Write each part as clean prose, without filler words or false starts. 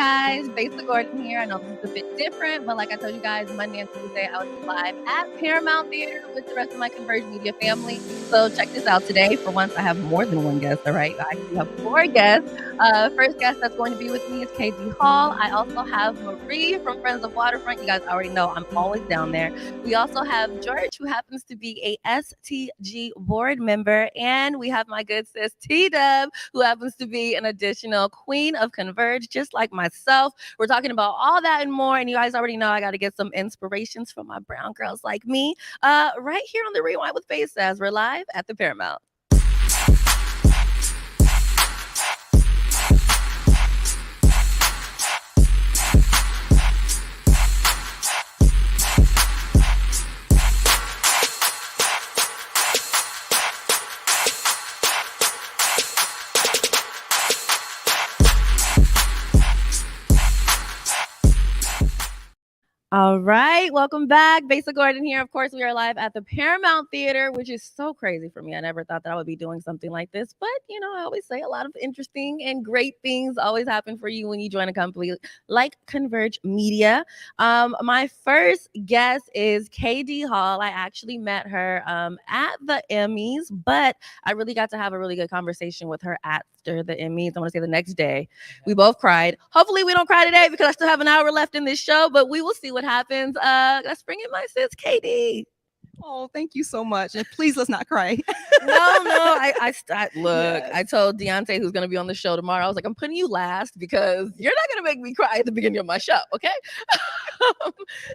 guys, Besa Gordon here. I know this is a bit different, but like I told you guys, Monday and Tuesday I will be live at Paramount Theatre with the rest of my Converge Media family. So check this out today. For once, I have more than one guest, all right? I actually have 4 guests. First guest that's going to be with me is Kidhe. I also have Marie from Friends of Waterfront. You guys already know I'm always down there. We also have George, who happens to be a STG board member. And we have my good sis T-Dub, who happens to be an additional queen of Converge, just like myself. We're talking about all that and more. And you guys already know I got to get some inspirations from my brown girls like me right here on the Rewind with Besa as we're live at the Paramount. All right, welcome back. Besa Gordon here. Of course, we are live at the Paramount Theatre, which is so crazy for me. I never thought that I would be doing something like this, but you know, I always say a lot of interesting and great things always happen for you when you join a company like Converge Media. My first guest is Kidhe. I actually met her at the Emmys, but I really got to have a really good conversation with her after the Emmys. I want to say the next day. We both cried. Hopefully we don't cry today because I still have an hour left in this show, but we will see what happens. Let's bring in my sis, Kidhe. Oh, thank you so much. And please, let's not cry. No, look, yes. I told Deontay, who's going to be on the show tomorrow, I was like, I'm putting you last because you're not going to make me cry at the beginning of my show, okay?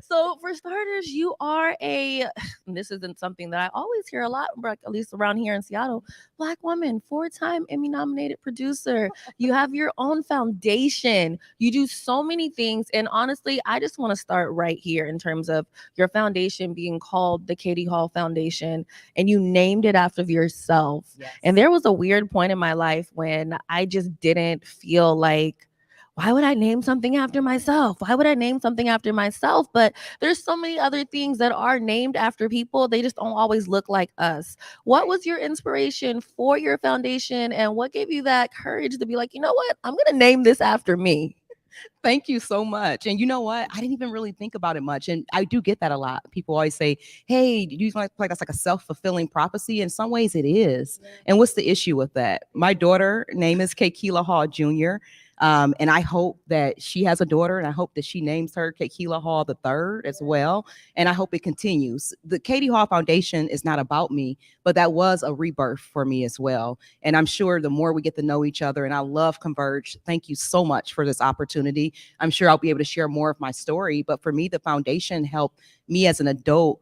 So for starters, you are this isn't something that I always hear a lot, at least around here in Seattle, Black woman, 4-time Emmy nominated producer. You have your own foundation. You do so many things. And honestly, I just want to start right here in terms of your foundation being called the Kidhe Hall Foundation, and you named it after yourself. Yes. And there was a weird point in my life when I just didn't feel like, why would I name something after myself? Why would I name something after myself? But there's so many other things that are named after people. They just don't always look like us. What was your inspiration for your foundation, and what gave you that courage to be like, you know what? I'm going to name this after me. Thank you so much. And you know what? I didn't even really think about it much. And I do get that a lot. People always say, hey, do you like that's like a self-fulfilling prophecy? In some ways it is. Yeah. And what's the issue with that? My daughter name is Takiyah Hall Jr. And I hope that she has a daughter, and I hope that she names her Takiyah Hall III as well. And I hope it continues. The Kidhe Hall Foundation is not about me, but that was a rebirth for me as well. And I'm sure the more we get to know each other, and I love Converge. Thank you so much for this opportunity. I'm sure I'll be able to share more of my story. But for me, the foundation helped me as an adult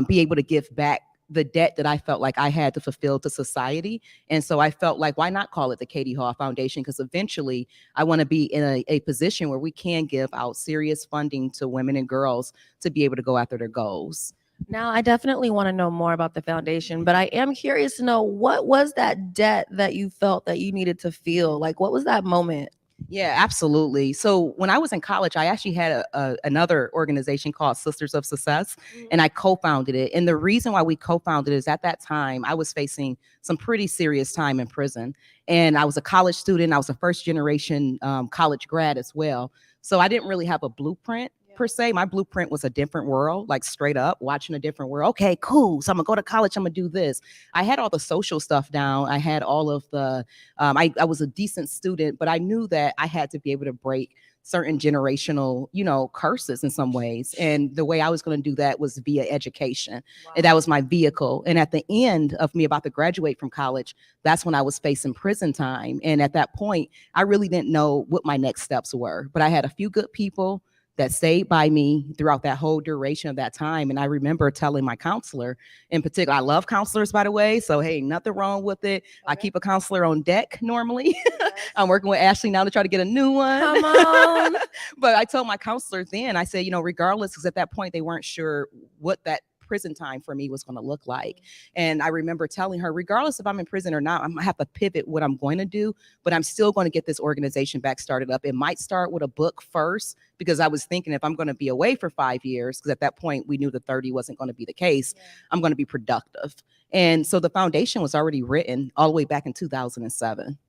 be able to give back the debt that I felt like I had to fulfill to society. And so I felt like, why not call it the Kidhe Hall Foundation? Because eventually I want to be in a position where we can give out serious funding to women and girls to be able to go after their goals. Now, I definitely want to know more about the foundation, but I am curious to know, what was that debt that you felt that you needed to feel? Like, what was that moment? Yeah, absolutely. So when I was in college, I actually had another organization called Sisters of Success, and I co-founded it. And the reason why we co-founded it is at that time, I was facing some pretty serious time in prison. And I was a college student. I was a first generation college grad as well. So I didn't really have a blueprint per se. My blueprint was a different world, like straight up watching a different world. Okay, cool. So I'm gonna go to college. I'm gonna do this. I had all the social stuff down. I had all of the, I was a decent student, but I knew that I had to be able to break certain generational, curses in some ways. And the way I was going to do that was via education. Wow. And that was my vehicle. And at the end of me about to graduate from college, that's when I was facing prison time. And at that point, I really didn't know what my next steps were. But I had a few good people that stayed by me throughout that whole duration of that time. And I remember telling my counselor in particular, I love counselors, by the way, so hey, nothing wrong with it. Okay. I keep a counselor on deck normally. Yes. I'm working with Ashley now to try to get a new one. Come on. But I told my counselor then, I said, regardless, because at that point they weren't sure what that prison time for me was going to look like. And I remember telling her, regardless if I'm in prison or not, I'm gonna have to pivot what I'm going to do, but I'm still going to get this organization back started up. It might start with a book first, because I was thinking if I'm going to be away for 5 years, because at that point we knew the 30 wasn't going to be the case, I'm going to be productive. And so the foundation was already written all the way back in 2007.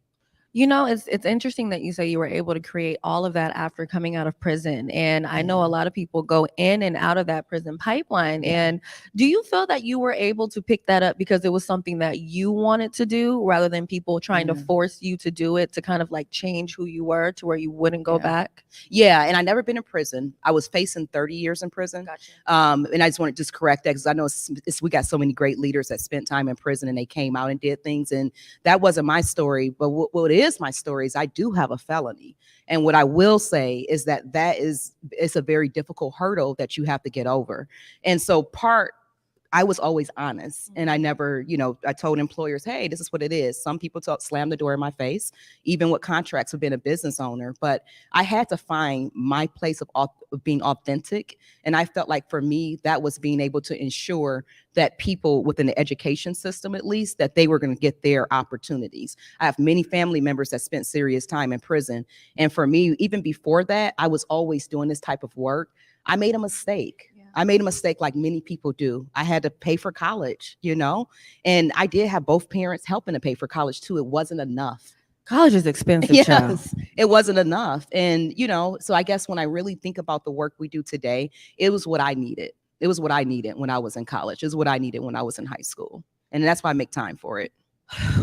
You know, it's interesting that you say you were able to create all of that after coming out of prison. And I know a lot of people go in and out of that prison pipeline. Yeah. And do you feel that you were able to pick that up because it was something that you wanted to do rather than people trying to force you to do it to kind of like change who you were to where you wouldn't go back? Yeah, and I never been in prison. I was facing 30 years in prison. Gotcha. And I just want to just correct that because I know we got so many great leaders that spent time in prison and they came out and did things. And that wasn't my story. But what is my story is I do have a felony. And what I will say is that it's a very difficult hurdle that you have to get over. And so I was always honest, and I never, I told employers, hey, this is what it is. Some people slam the door in my face, even with contracts of being a business owner. But I had to find my place of being authentic. And I felt like for me, that was being able to ensure that people within the education system, at least, that they were going to get their opportunities. I have many family members that spent serious time in prison. And for me, even before that, I was always doing this type of work. I made a mistake. I made a mistake like many people do. I had to pay for college, and I did have both parents helping to pay for college too. It wasn't enough. College is expensive, child. It wasn't enough. And, so I guess when I really think about the work we do today, it was what I needed. It was what I needed when I was in college. It was what I needed when I was in high school. And that's why I make time for it.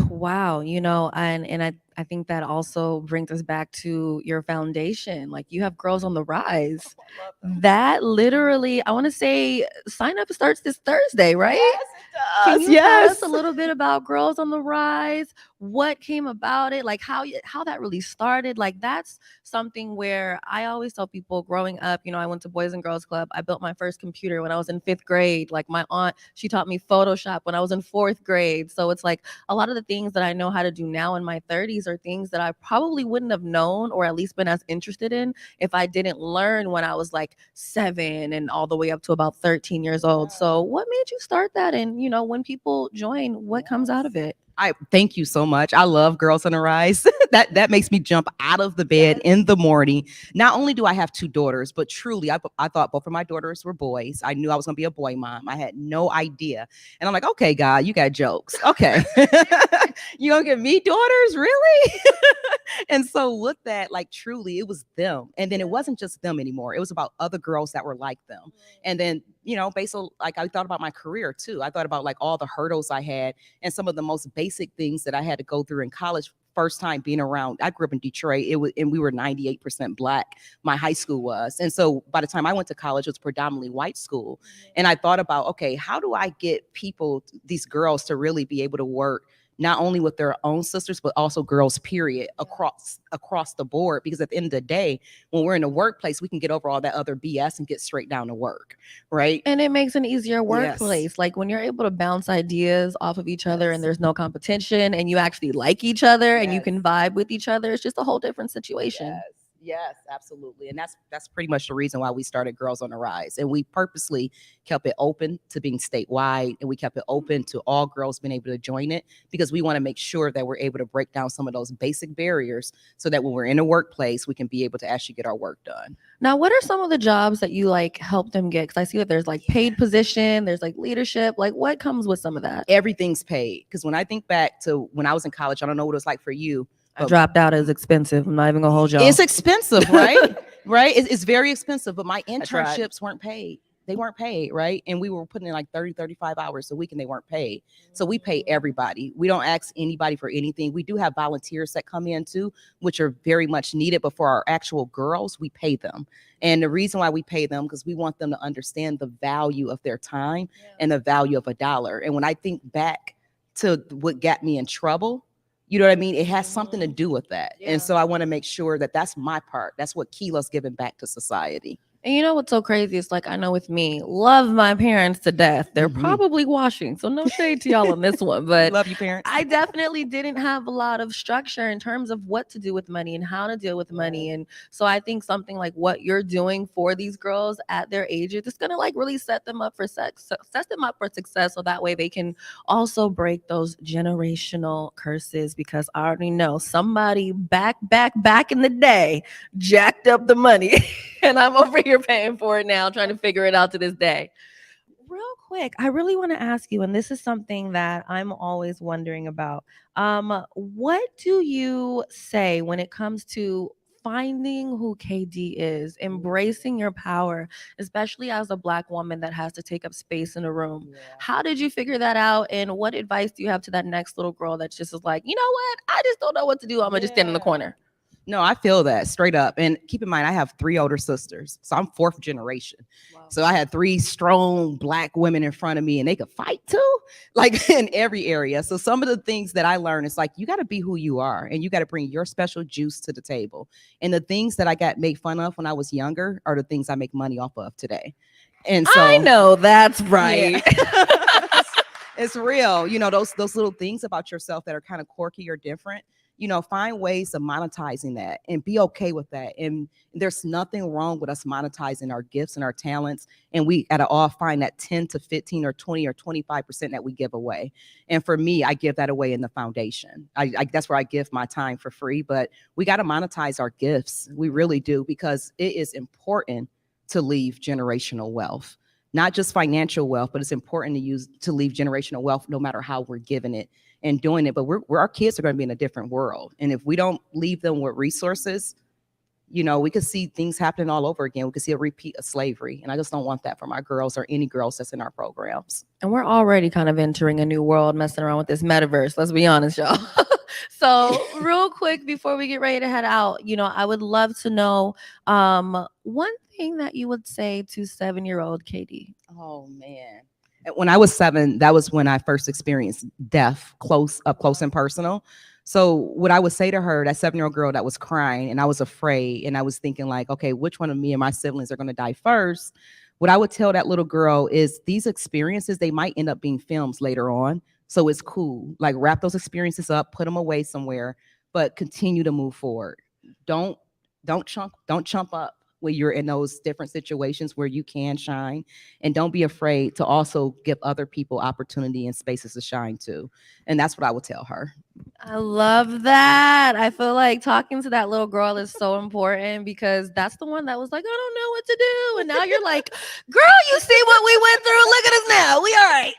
Wow. And I think that also brings us back to your foundation. Like you have Girls on the Rise. That literally, I want to say sign up starts this Thursday, right? Yes, it does. Can you tell us a little bit about Girls on the Rise? What came about it? Like how that really started? Like that's something where I always tell people growing up, I went to Boys and Girls Club. I built my first computer when I was in 5th grade. Like my aunt, she taught me Photoshop when I was in 4th grade. So it's like a lot of the things that I know how to do now in my 30s are things that I probably wouldn't have known or at least been as interested in if I didn't learn when I was like 7 and all the way up to about 13 years old. So what made you start that? And, when people join, what comes out of it? I thank you so much. I love Girls on the Rise. that makes me jump out of the bed in the morning. Not only do I have 2 daughters, but truly, I thought both of my daughters were boys. I knew I was going to be a boy mom. I had no idea. And I'm like, okay, God, you got jokes. Okay. You going to give me daughters? Really? And so with that, like truly, it was them. And then it wasn't just them anymore. It was about other girls that were like them. And then, based on like I thought about my career too. I thought about like all the hurdles I had and some of the most basic things that I had to go through in college. First time being around, I grew up in Detroit. And we were 98% Black. My high school was. And so by the time I went to college, it was predominantly white school. And I thought about, okay, how do I get these girls to really be able to work not only with their own sisters, but also girls, period, across the board. Because at the end of the day, when we're in the workplace, we can get over all that other BS and get straight down to work, right? And it makes an easier workplace. Like when you're able to bounce ideas off of each other and there's no competition and you actually like each other and you can vibe with each other, it's just a whole different situation. Yes, absolutely. And that's pretty much the reason why we started Girls on the Rise. And we purposely kept it open to being statewide, and we kept it open to all girls being able to join it because we want to make sure that we're able to break down some of those basic barriers so that when we're in a workplace, we can be able to actually get our work done. Now, what are some of the jobs that you like help them get? Because I see that there's like paid position, there's like leadership. Like what comes with some of that? Everything's paid. Because when I think back to when I was in college, I don't know what it was like for you. I dropped out. It's expensive. I'm not even gonna hold y'all. It's expensive, right? Right? It's very expensive. But my internships weren't paid. They weren't paid, right? And we were putting in like 30, 35 hours a week and they weren't paid. So we pay everybody. We don't ask anybody for anything. We do have volunteers that come in too, which are very much needed. But for our actual girls, we pay them. And the reason why we pay them, because we want them to understand the value of their time and the value of $1. And when I think back to what got me in trouble, you know what I mean? It has something to do with that. And so I want to make sure that that's my part. That's what Kila's giving back to society. And you know what's so crazy? It's like, I know with me, love my parents to death. They're probably watching, so no shade to y'all on this one. But love you, parents. I definitely didn't have a lot of structure in terms of what to do with money and how to deal with money. And so I think something like what you're doing for these girls at their ages, it's gonna like really set them up for success. So that way they can also break those generational curses. Because I already know somebody back in the day jacked up the money, and I'm over here paying for it now, trying to figure it out to this day. Real quick. quick, I really want to ask you, and this is something that I'm always wondering about. What do you say when it comes to finding who KD is, embracing your power, especially as a Black woman that has to take up space in a room? Yeah. How did you figure that out? And what advice do you have to that next little girl that just is like, you know what? I just don't know what to do. I'm gonna just stand in the corner. No, I feel that straight up. And keep in mind, I have 3 older sisters. So I'm 4th generation. Wow. So I had 3 strong Black women in front of me, and they could fight too, like in every area. So some of the things that I learned is like, you got to be who you are, and you got to bring your special juice to the table. And the things that I got made fun of when I was younger are the things I make money off of today. And so I know that's right. Yeah. It's real. You know, those little things about yourself that are kind of quirky or different. You know, find ways of monetizing that and be okay with that. And there's nothing wrong with us monetizing our gifts and our talents. And we gotta all find that 10 to 15 or 20 or 25% that we give away. And for me, I give that away in the foundation. I that's where I give my time for free. But we got to monetize our gifts. We really do, because it is important to leave generational wealth. Not just financial wealth, but it's important to leave generational wealth no matter how we're giving it and doing it. But our kids are going to be in a different world. And if we don't leave them with resources, you know, we could see things happening all over again. We could see a repeat of slavery. And I just don't want that for my girls or any girls that's in our programs. And we're already kind of entering a new world, messing around with this metaverse. Let's be honest, y'all. So real quick, before we get ready to head out, you know, I would love to know one thing that you would say to 7-year-old KD. Oh, man. When I was 7, that was when I first experienced death up close and personal. So what I would say to her, that 7-year-old girl that was crying and I was afraid and I was thinking like, okay, which one of me and my siblings are going to die first? What I would tell that little girl is these experiences, they might end up being films later on. So it's cool. Like, wrap those experiences up, put them away somewhere, but continue to move forward. Don't chump up when you're in those different situations where you can shine, and don't be afraid to also give other people opportunity and spaces to shine too. And that's what I would tell her. I love that. I feel like talking to that little girl is so important, because that's the one that was like, I don't know what to do. And now you're like, girl, you see what we went through? Look at us now. We all right.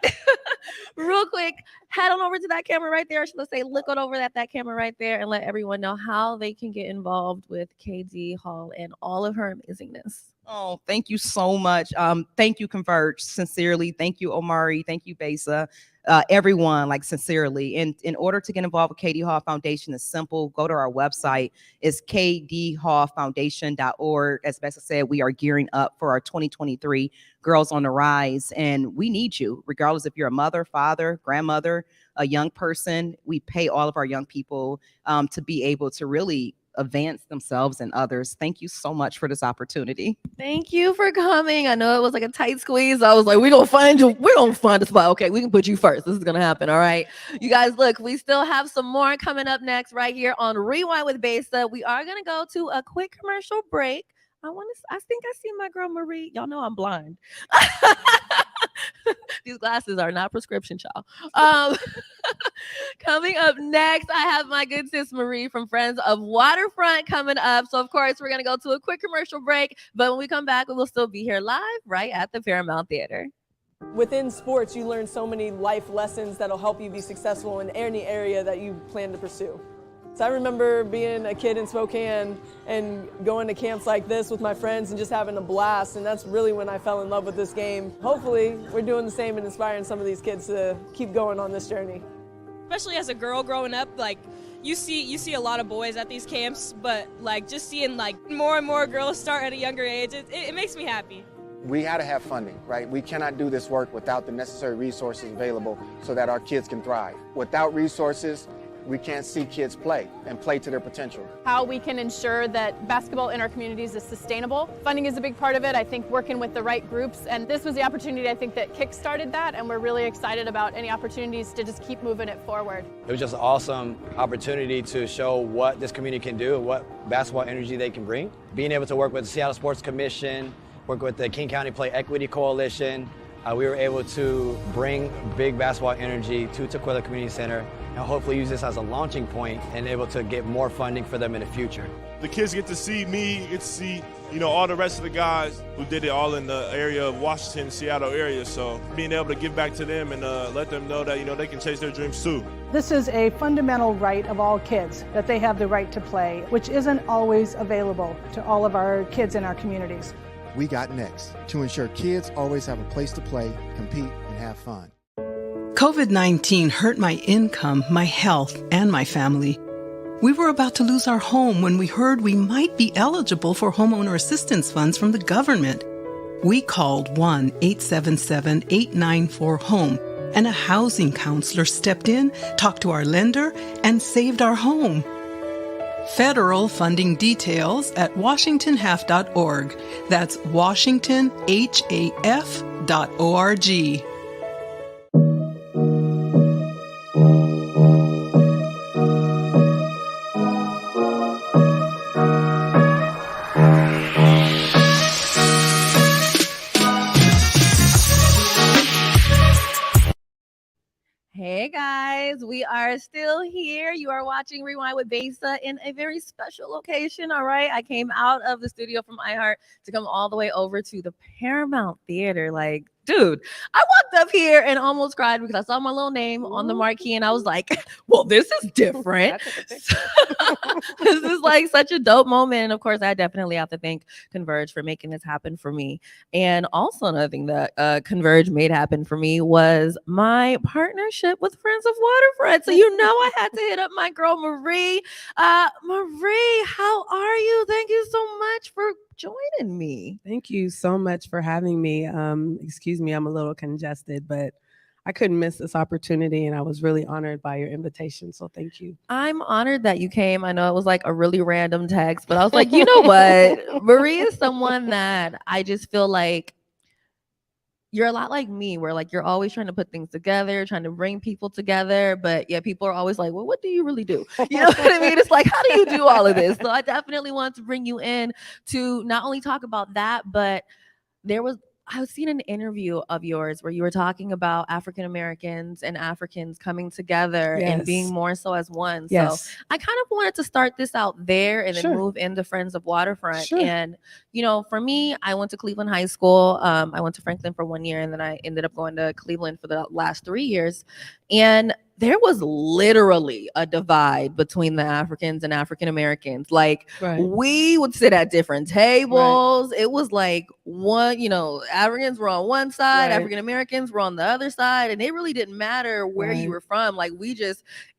Real quick, head on over to that camera right there. Should I say, look on over at that camera right there, and let everyone know how they can get involved with KD Hall and all of her amazingness. Oh, thank you so much. Thank you, Converge. Sincerely. Thank you, Omari. Thank you, Besa. Everyone, like, sincerely. And in order to get involved with KD Hall Foundation, is simple. Go to our website. It's kdhallfoundation.org. As Besa said, we are gearing up for our 2023 Girls on the Rise, and we need you, regardless if you're a mother, father, grandmother, a young person. We pay all of our young people to be able to really advance themselves and others. Thank you so much for this opportunity. Thank you for coming. I know it was like a tight squeeze. I was like, we're gonna find you. We're gonna find a spot. Okay, we can put you first. This is gonna happen. All right. You guys, look, we still have some more coming up next right here on Rewind with Besa. We are gonna go to a quick commercial break. I think I see my girl Marie. Y'all know I'm blind. These glasses are not prescription, y'all. Coming up next, I have my good sis Marie from Friends of Waterfront coming up. So, of course, we're going to go to a quick commercial break. But when we come back, we will still be here live right at the Paramount Theatre. Within sports, you learn so many life lessons that'll help you be successful in any area that you plan to pursue. So I remember being a kid in Spokane and going to camps like this with my friends and just having a blast, and that's really when I fell in love with this game. Hopefully, we're doing the same and inspiring some of these kids to keep going on this journey. Especially as a girl growing up, like, you see a lot of boys at these camps, but like just seeing like more and more girls start at a younger age, it makes me happy. We had to have funding, right? We cannot do this work without the necessary resources available so that our kids can thrive. Without resources, we can't see kids play and play to their potential. How we can ensure that basketball in our communities is sustainable. Funding is a big part of it. I think working with the right groups, and this was the opportunity I think that kick-started that, and we're really excited about any opportunities to just keep moving it forward. It was just an awesome opportunity to show what this community can do, what basketball energy they can bring. Being able to work with the Seattle Sports Commission, work with the King County Play Equity Coalition, we were able to bring big basketball energy to Takiyah Community Center and hopefully use this as a launching point and able to get more funding for them in the future. The kids get to see me, get to see, all the rest of the guys who did it all in the area of Washington, Seattle area. So being able to give back to them and let them know that, they can chase their dreams too. This is a fundamental right of all kids, that they have the right to play, which isn't always available to all of our kids in our communities. We got next to ensure kids always have a place to play, compete, and have fun. COVID-19 hurt my income, my health, and my family. We were about to lose our home when we heard we might be eligible for homeowner assistance funds from the government. We called 1-877-894-HOME, and a housing counselor stepped in, talked to our lender, and saved our home. Federal funding details at washingtonhaf.org. That's washingtonhaf.org. Hey guys, we are still here. You are watching Rewind with Besa in a very special location. All right, I came out of the studio from iHeart to come all the way over to the Paramount Theatre. Like, dude, I walked up here and almost cried because I saw my little name on the marquee and I was like, well, this is different. This is like such a dope moment. And of course, I definitely have to thank Converge for making this happen for me. And also another thing that Converge made happen for me was my partnership with Friends of Waterfront. So I had to hit up my girl Marie. Marie, how are you? Thank you so much for joining me. Thank you so much for having me. Excuse me, I'm a little congested, but I couldn't miss this opportunity and I was really honored by your invitation. So thank you. I'm honored that you came. I know it was like a really random text, but I was like, you know what? Marie is someone that I just feel like you're a lot like me, where like you're always trying to put things together, trying to bring people together. But yeah, people are always like, well, what do you really do? You know what I mean? It's like, how do you do all of this? So I definitely want to bring you in to not only talk about that, but I was seeing an interview of yours where you were talking about African Americans and Africans coming together and being more so as one. So I kind of wanted to start this out there and then move into Friends of Waterfront. And, for me, I went to Cleveland High School. I went to Franklin for 1 year and then I ended up going to Cleveland for the last 3 years. And there was literally a divide between the Africans and African Americans. Like we would sit at different tables. It was like one, Africans were on one side, African Americans were on the other side, and it really didn't matter where you were from. Like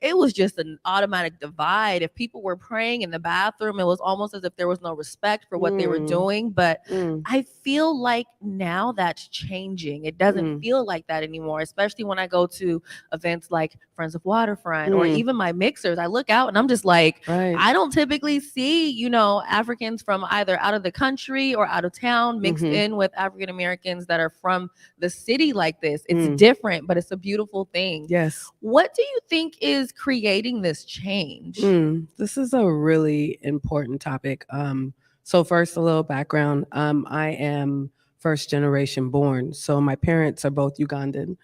it was just an automatic divide. If people were praying in the bathroom, it was almost as if there was no respect for what they were doing. But I feel like now that's changing. It doesn't feel like that anymore, especially when I go to events like Friends of Waterfront or even my mixers. I look out and I'm just like, I don't typically see, Africans from either out of the country or out of town mixed in with African Americans that are from the city like this. It's different, but it's a beautiful thing. Yes. What do you think is creating this change? This is a really important topic. So first, a little background. I am first generation born. So my parents are both Ugandan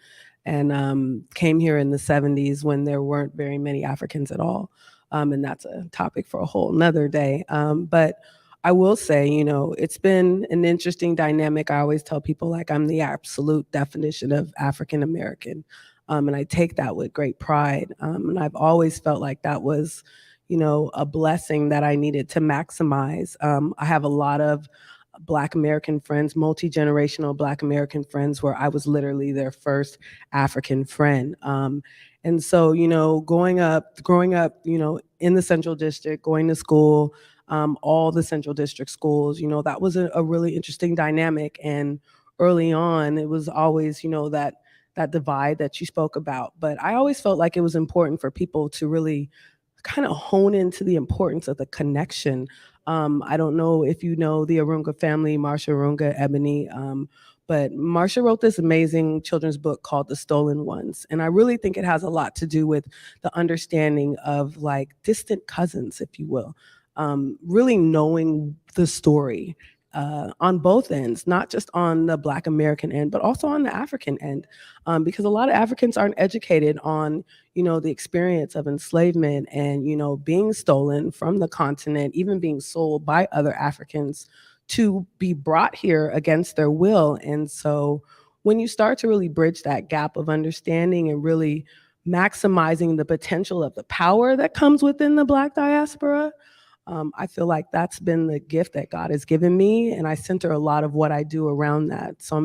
and came here in the 70s when there weren't very many Africans at all. And that's a topic for a whole nother day. But I will say, it's been an interesting dynamic. I always tell people like I'm the absolute definition of African American. And I take that with great pride. And I've always felt like that was, a blessing that I needed to maximize. I have a lot of Black American friends, multi-generational Black American friends, where I was literally their first African friend. And so, growing up, in the Central District, going to school, all the Central District schools, that was a really interesting dynamic. And early on, it was always, that divide that you spoke about. But I always felt like it was important for people to really kind of hone into the importance of the connection. I don't know if you know the Arunga family, Marsha Arunga, Ebony, but Marsha wrote this amazing children's book called The Stolen Ones. And I really think it has a lot to do with the understanding of like distant cousins, if you will, really knowing the story on both ends, not just on the Black American end, but also on the African end, because a lot of Africans aren't educated on, the experience of enslavement and, being stolen from the continent, even being sold by other Africans to be brought here against their will. And so when you start to really bridge that gap of understanding and really maximizing the potential of the power that comes within the Black diaspora, I feel like that's been the gift that God has given me, and I center a lot of what I do around that. So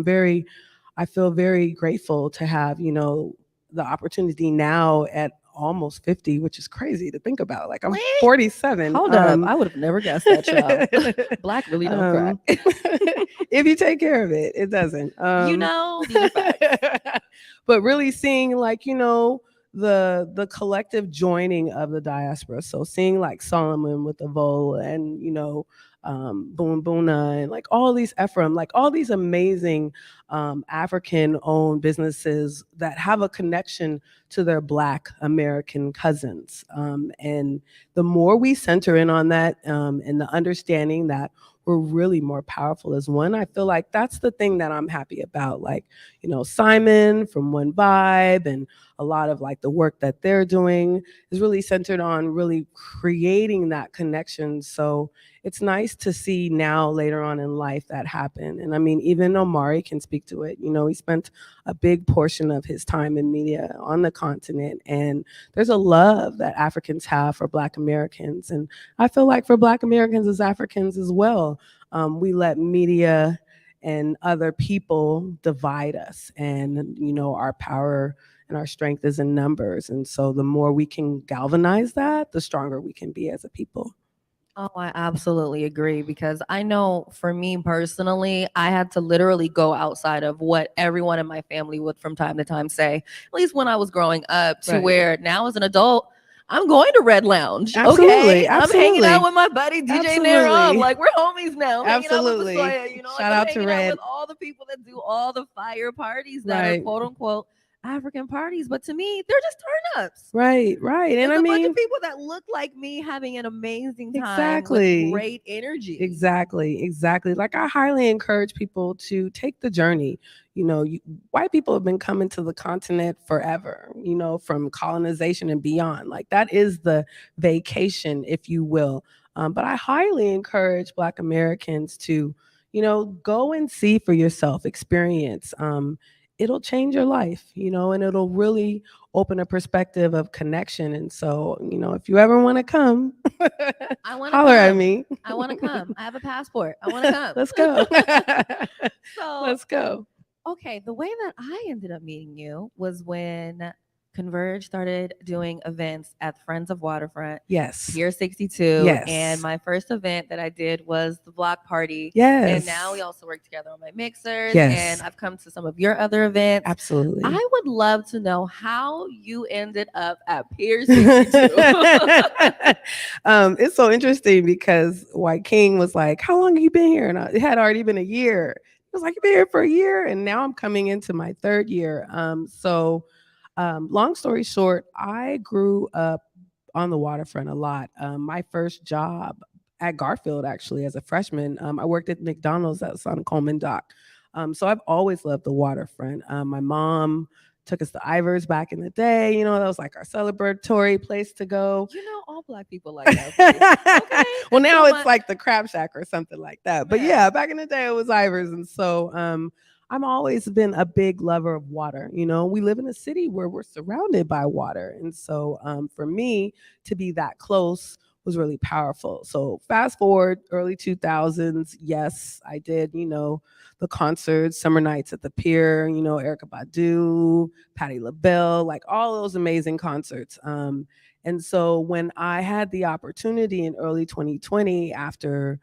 I feel very grateful to have, the opportunity now at almost 50, which is crazy to think about. Like, I'm 47. Hold up. I would have never guessed that, y'all. Black really don't crack. If you take care of it, it doesn't. These are facts. But really seeing, like, the collective joining of the diaspora. So seeing like Solomon with the Vol and, Boom Boona and like all these Ephraim, like all these amazing African-owned businesses that have a connection to their Black American cousins. And the more we center in on that and the understanding that we're really more powerful as one, I feel like that's the thing that I'm happy about. Like, Simon from One Vibe and a lot of like the work that they're doing is really centered on really creating that connection. So it's nice to see now later on in life that happen. And I mean, even Omari can speak to it. He spent a big portion of his time in media on the continent, and there's a love that Africans have for Black Americans. And I feel like for Black Americans as Africans as well, we let media and other people divide us, and our power and our strength is in numbers. And so the more we can galvanize that, the stronger we can be as a people. Oh, I absolutely agree, because I know for me personally, I had to literally go outside of what everyone in my family would from time to time say, at least when I was growing up, to where now as an adult, I'm going to Red Lounge. Absolutely, okay, absolutely. I'm hanging out with my buddy DJ Naram. Like, we're homies now. Absolutely. Hanging out with Latoya, Shout out to Red. with all the people that do all the fire parties that are quote unquote African parties, but to me, they're just turn-ups. Right. And There's I a mean, bunch of people that look like me having an amazing time Exactly. with great energy. Exactly. Like, I highly encourage people to take the journey. White people have been coming to the continent forever, from colonization and beyond. Like, that is the vacation, if you will. But I highly encourage Black Americans to, go and see for yourself, experience. It'll change your life, and it'll really open a perspective of connection. And so, if you ever want to come, holler at me. I want to come. I have a passport. I want to come. Let's go. Let's go. Okay, the way that I ended up meeting you was when Converge started doing events at Friends of Waterfront. Yes. Pier 62. Yes. And my first event that I did was the block party. Yes. And now we also work together on my mixers. Yes. And I've come to some of your other events. Absolutely. I would love to know how you ended up at Pier 62. It's so interesting because White King was like, how long have you been here? And it had already been a year. He was like, you've been here for a year. And now I'm coming into my third year. Long story short, I grew up on the waterfront a lot. My first job at Garfield, actually, as a freshman, I worked at McDonald's that was on Coleman Dock. So I've always loved the waterfront. My mom took us to Ivers back in the day. That was like our celebratory place to go. All Black people like that place. Okay. Well, now it's like the Crab Shack or something like that. But yeah, back in the day, it was Ivers. And so I've always been a big lover of water. We live in a city where we're surrounded by water. And so for me to be that close was really powerful. So fast forward early 2000s. Yes, I did, the concerts, summer nights at the pier, Erykah Badu, Patti LaBelle, like all those amazing concerts. And so when I had the opportunity in early 2020, after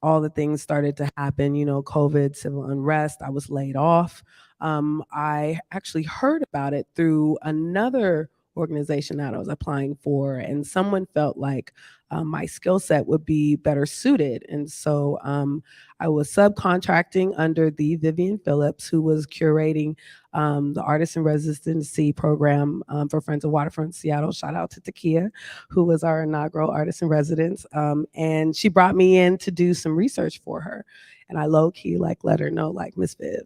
all the things started to happen, COVID, civil unrest, I was laid off. I actually heard about it through another organization that I was applying for, and someone felt like my skill set would be better suited. And so I was subcontracting under the Vivian Phillips, who was curating the Artist in Residency program for Friends of Waterfront Seattle. Shout out to Takiyah, who was our inaugural Artist in Residence. And she brought me in to do some research for her. And I low-key let her know, Miss Viv,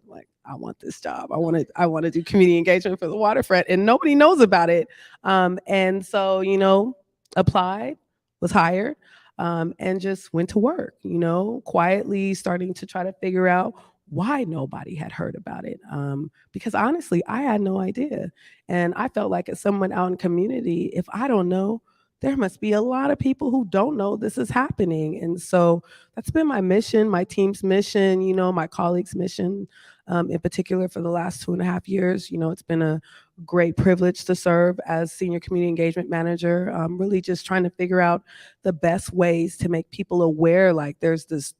I want this job. I want to do community engagement for the waterfront, and nobody knows about it. And so, applied, was hired, and just went to work, quietly starting to try to figure out why nobody had heard about it. Because honestly, I had no idea. And I felt like as someone out in community, if I don't know, there must be a lot of people who don't know this is happening. And so that's been my mission, my team's mission, my colleagues' mission, in particular for the last 2.5 years. It's been a great privilege to serve as senior community engagement manager, really just trying to figure out the best ways to make people aware, there's this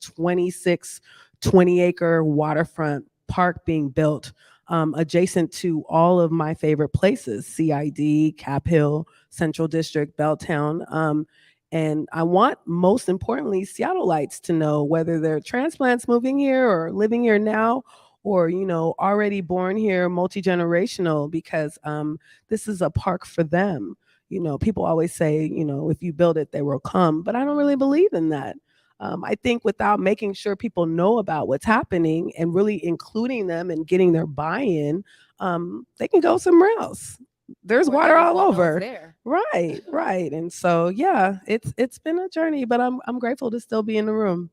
20-acre waterfront park being built adjacent to all of my favorite places, CID, Cap Hill, Central District, Belltown. And I want, most importantly, Seattleites to know, whether they're transplants moving here or living here now, or, already born here, multi-generational, because this is a park for them. People always say, if you build it, they will come. But I don't really believe in that. I think without making sure people know about what's happening and really including them and getting their buy-in, they can go somewhere else. There's water all over. Right. And so, yeah, it's been a journey, but I'm grateful to still be in the room.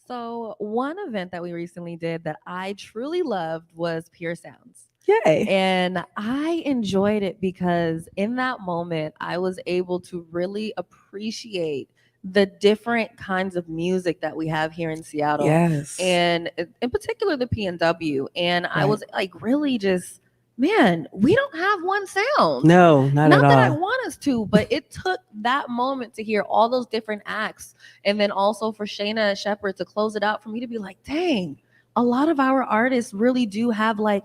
So one event that we recently did that I truly loved was Pure Sounds. Yay. And I enjoyed it because in that moment, I was able to really appreciate the different kinds of music that we have here in Seattle. Yes. And in particular, the PNW. And I was really just, man, we don't have one sound. No, not at all. Not that I want us to, but it took that moment to hear all those different acts. And then also for Shayna Shepherd to close it out, for me to be like, dang, a lot of our artists really do have 4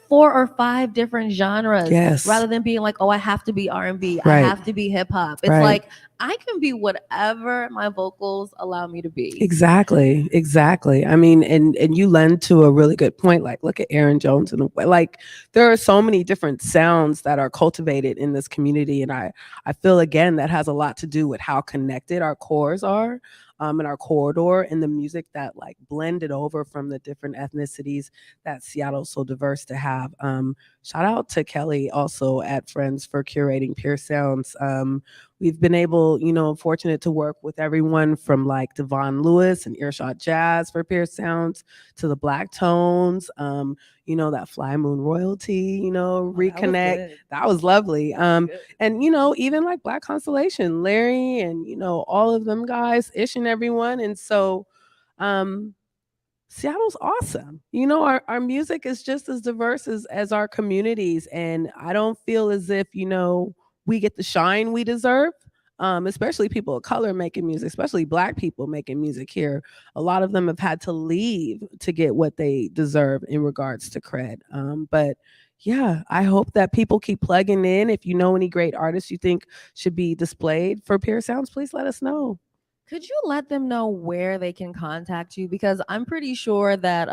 or 5 different genres. Yes. Rather than being like, oh, I have to be R&B, Right. I have to be hip hop. It's like, I can be whatever my vocals allow me to be. Exactly. I mean, and you lend to a really good point. Look at Aaron Jones, and there are so many different sounds that are cultivated in this community, and I feel again that has a lot to do with how connected our cores are, and our corridor, and the music that blended over from the different ethnicities that Seattle's so diverse to have. Shout out to Kelly also at Friends for curating Pure Sounds. We've been able, fortunate to work with everyone from Devon Lewis and Earshot Jazz for Pure Sounds to the Black Tones, that Fly Moon Royalty, Reconnect. That was lovely. And, even Black Constellation, Larry and, all of them guys, Ish and everyone. And so Seattle's awesome. Our music is just as diverse as our communities. And I don't feel as if, we get the shine we deserve, especially people of color making music, especially Black people making music here. A lot of them have had to leave to get what they deserve in regards to cred. But yeah, I hope that people keep plugging in. If you know any great artists you think should be displayed for Pure Sounds, please let us know. Could you let them know where they can contact you? Because I'm pretty sure that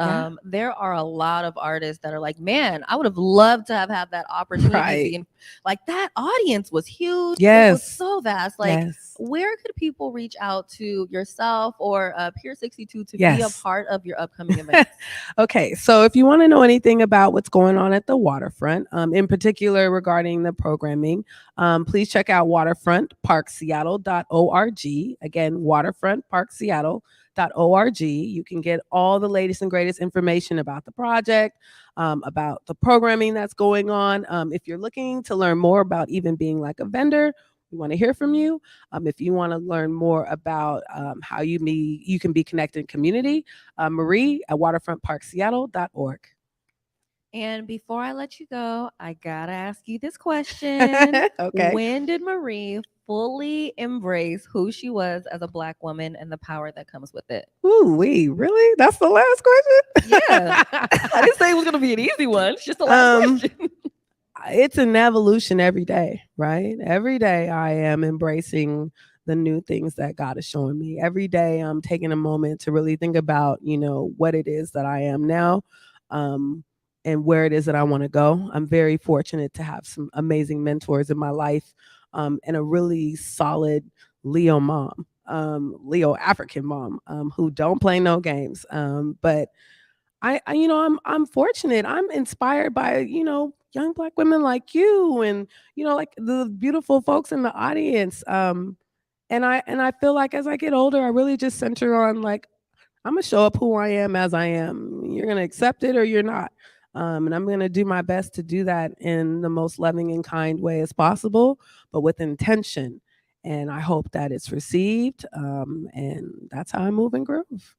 there are a lot of artists that are like, man, I would have loved to have had that opportunity. Right. And that audience was huge. Yes. It was so vast. Where could people reach out to yourself or Pier 62 to be a part of your upcoming events? Okay, so if you want to know anything about what's going on at the waterfront, in particular regarding the programming, please check out waterfrontparkseattle.org. Again, waterfrontparkseattle.org. You can get all the latest and greatest information about the project, about the programming that's going on. If you're looking to learn more about even being a vendor, we want to hear from you. If you want to learn more about how you can be connected in community, Marie at waterfrontparkseattle.org. And before I let you go, I gotta ask you this question. Okay. When did Marie fully embrace who she was as a Black woman and the power that comes with it? Ooh, really? That's the last question? Yeah. I didn't say it was gonna be an easy one. It's just the last question. It's an evolution every day, right? Every day I am embracing the new things that God is showing me. Every day I'm taking a moment to really think about, what it is that I am now, and where it is that I want to go. I'm very fortunate to have some amazing mentors in my life, and a really solid Leo mom, Leo African mom, who don't play no games. But I'm fortunate. I'm inspired by, young Black women like you and, like the beautiful folks in the audience. And I feel like as I get older, I really just center on like, I'm gonna show up who I am as I am. You're gonna accept it or you're not. And I'm gonna do my best to do that in the most loving and kind way as possible, but with intention. And I hope that it's received. And that's how I move and groove.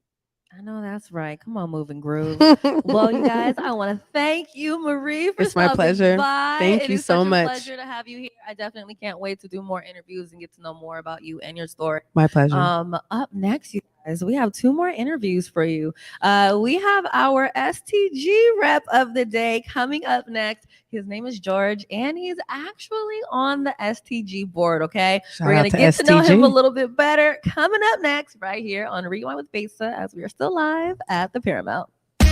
I know that's right. Come on, Move and Groove. Well, you guys, I want to thank you, Marie, for It's my pleasure. by. Thank It you is so such much. A pleasure to have you here. I definitely can't wait to do more interviews and get to know more about you and your story. My pleasure. Up next, you guys, we have 2 more interviews for you. We have our STG rep of the day coming up next. His name is George, and he's actually on the STG board, okay? We're going to get to know him a little bit better coming up next right here on Rewind with Besa, as we are still live at the Paramount. I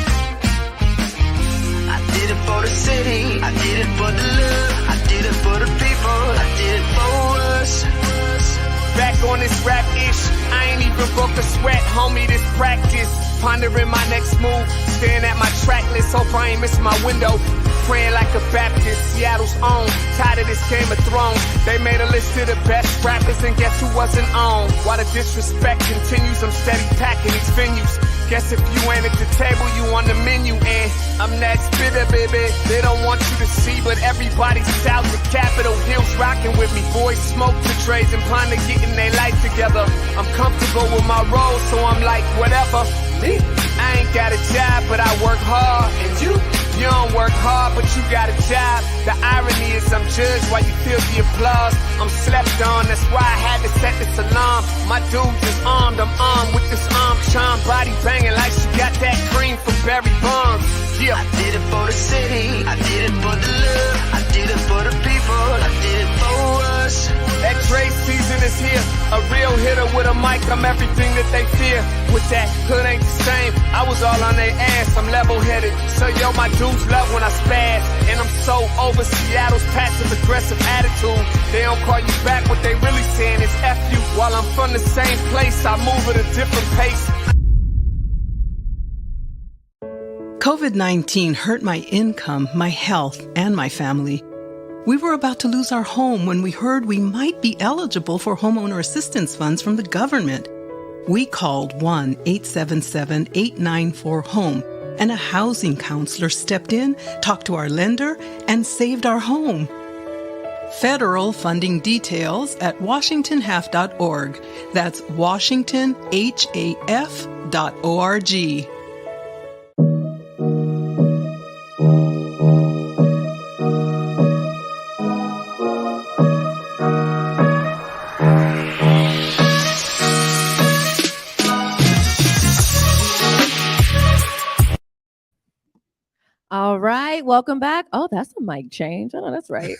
did it for the city, I did it for the love, I did it for the people, I did it for us. Back on this rap ish, I ain't even broke a sweat, homie, this practice. Pondering my next move, staring at my track list, hope I ain't missing my window. Praying like a Baptist, Seattle's own. Tired of this Game of Thrones. They made a list of the best rappers, and guess who wasn't on? While the disrespect continues, I'm steady packing these venues. Guess if you ain't at the table, you on the menu, and I'm that spitter, baby. They don't want you to see, but everybody's south of Capitol Hill's rocking with me. Boys smoke the trays and ponder getting their life together. I'm comfortable with my role, so I'm like, whatever. I ain't got a job, but I work hard, and you don't work hard, but you got a job. The irony is I'm judged while you feel the applause. I'm slept on, that's why I had to set this alarm. My dude is armed, I'm armed with this arm charm. Body banging like she got that cream from Barry Bonds. Yeah. I did it for the city, I did it for the love, I did it for the people, I did it for us. That Dre season is here, a real hitter with a mic, I'm everything that they fear. With that, hood ain't the same, I was all on their ass, I'm level-headed. So yo, my dudes love when I spaz, and I'm so over Seattle's passive-aggressive attitude. They don't call you back, what they really saying is F you. While I'm from the same place, I move at a different pace. COVID-19 hurt my income, my health, and my family. We were about to lose our home when we heard we might be eligible for homeowner assistance funds from the government. We called 1-877-894-HOME, and a housing counselor stepped in, talked to our lender, and saved our home. Federal funding details at washingtonhaf.org. That's washingtonhaf.org. All right, welcome back. Oh, that's a mic change. I know that's right.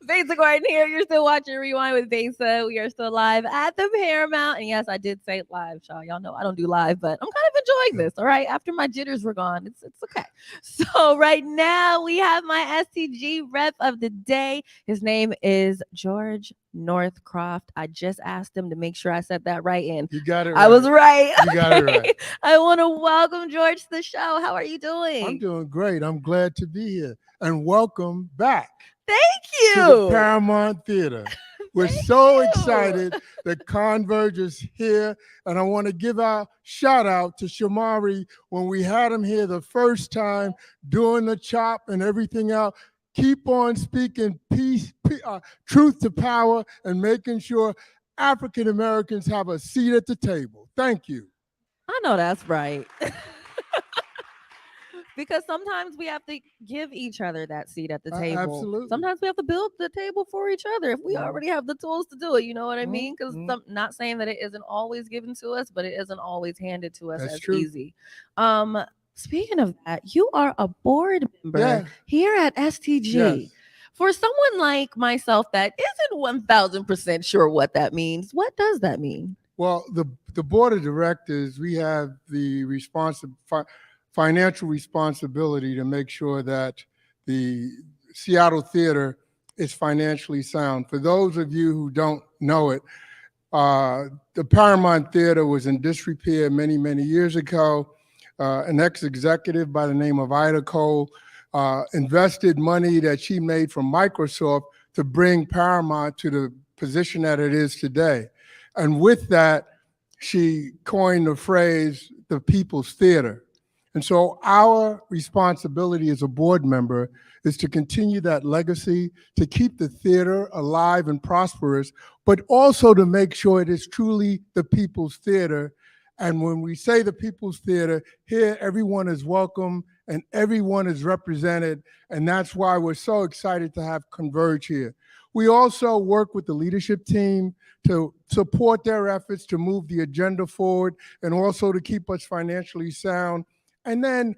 Besa Gordon here. You're still watching Rewind with Besa. We are still live at the Paramount. And yes, I did say live, y'all. Y'all know I don't do live, but I'm kind of enjoying this. All right. After my jitters were gone, it's okay. So right now we have my STG rep of the day. His name is George Northcroft. I just asked him to make sure I said that right in. You got it right. I was right. You got it right. I want to welcome George to the show. How are you doing? I'm doing great. I'm glad to be here. And welcome back. Thank you. To the Paramount Theatre. We're so excited that Converge is here. And I want to give a shout out to Shamari when we had him here the first time doing the chop and everything else. Keep on speaking peace, truth to power, and making sure African Americans have a seat at the table. Thank you. I know that's right. Because sometimes we have to give each other that seat at the table. Absolutely. Sometimes we have to build the table for each other if we already have the tools to do it. You know what I mean? Because not saying that it isn't always given to us, but it isn't always handed to us as easy. Speaking of that, you are a board member here at STG. Yes. For someone like myself that isn't 1000% sure what that means, what does that mean? Well, the board of directors, we have the financial responsibility to make sure that the Seattle Theater is financially sound. For those of you who don't know it, the Paramount Theater was in disrepair many, many years ago. An ex-executive by the name of Ida Cole invested money that she made from Microsoft to bring Paramount to the position that it is today. And with that, she coined the phrase, the People's Theater. And so our responsibility as a board member is to continue that legacy, to keep the theater alive and prosperous, but also to make sure it is truly the People's Theater. And when we say the People's Theater, here everyone is welcome and everyone is represented. And that's why we're so excited to have Converge here. We also work with the leadership team to support their efforts to move the agenda forward and also to keep us financially sound. And then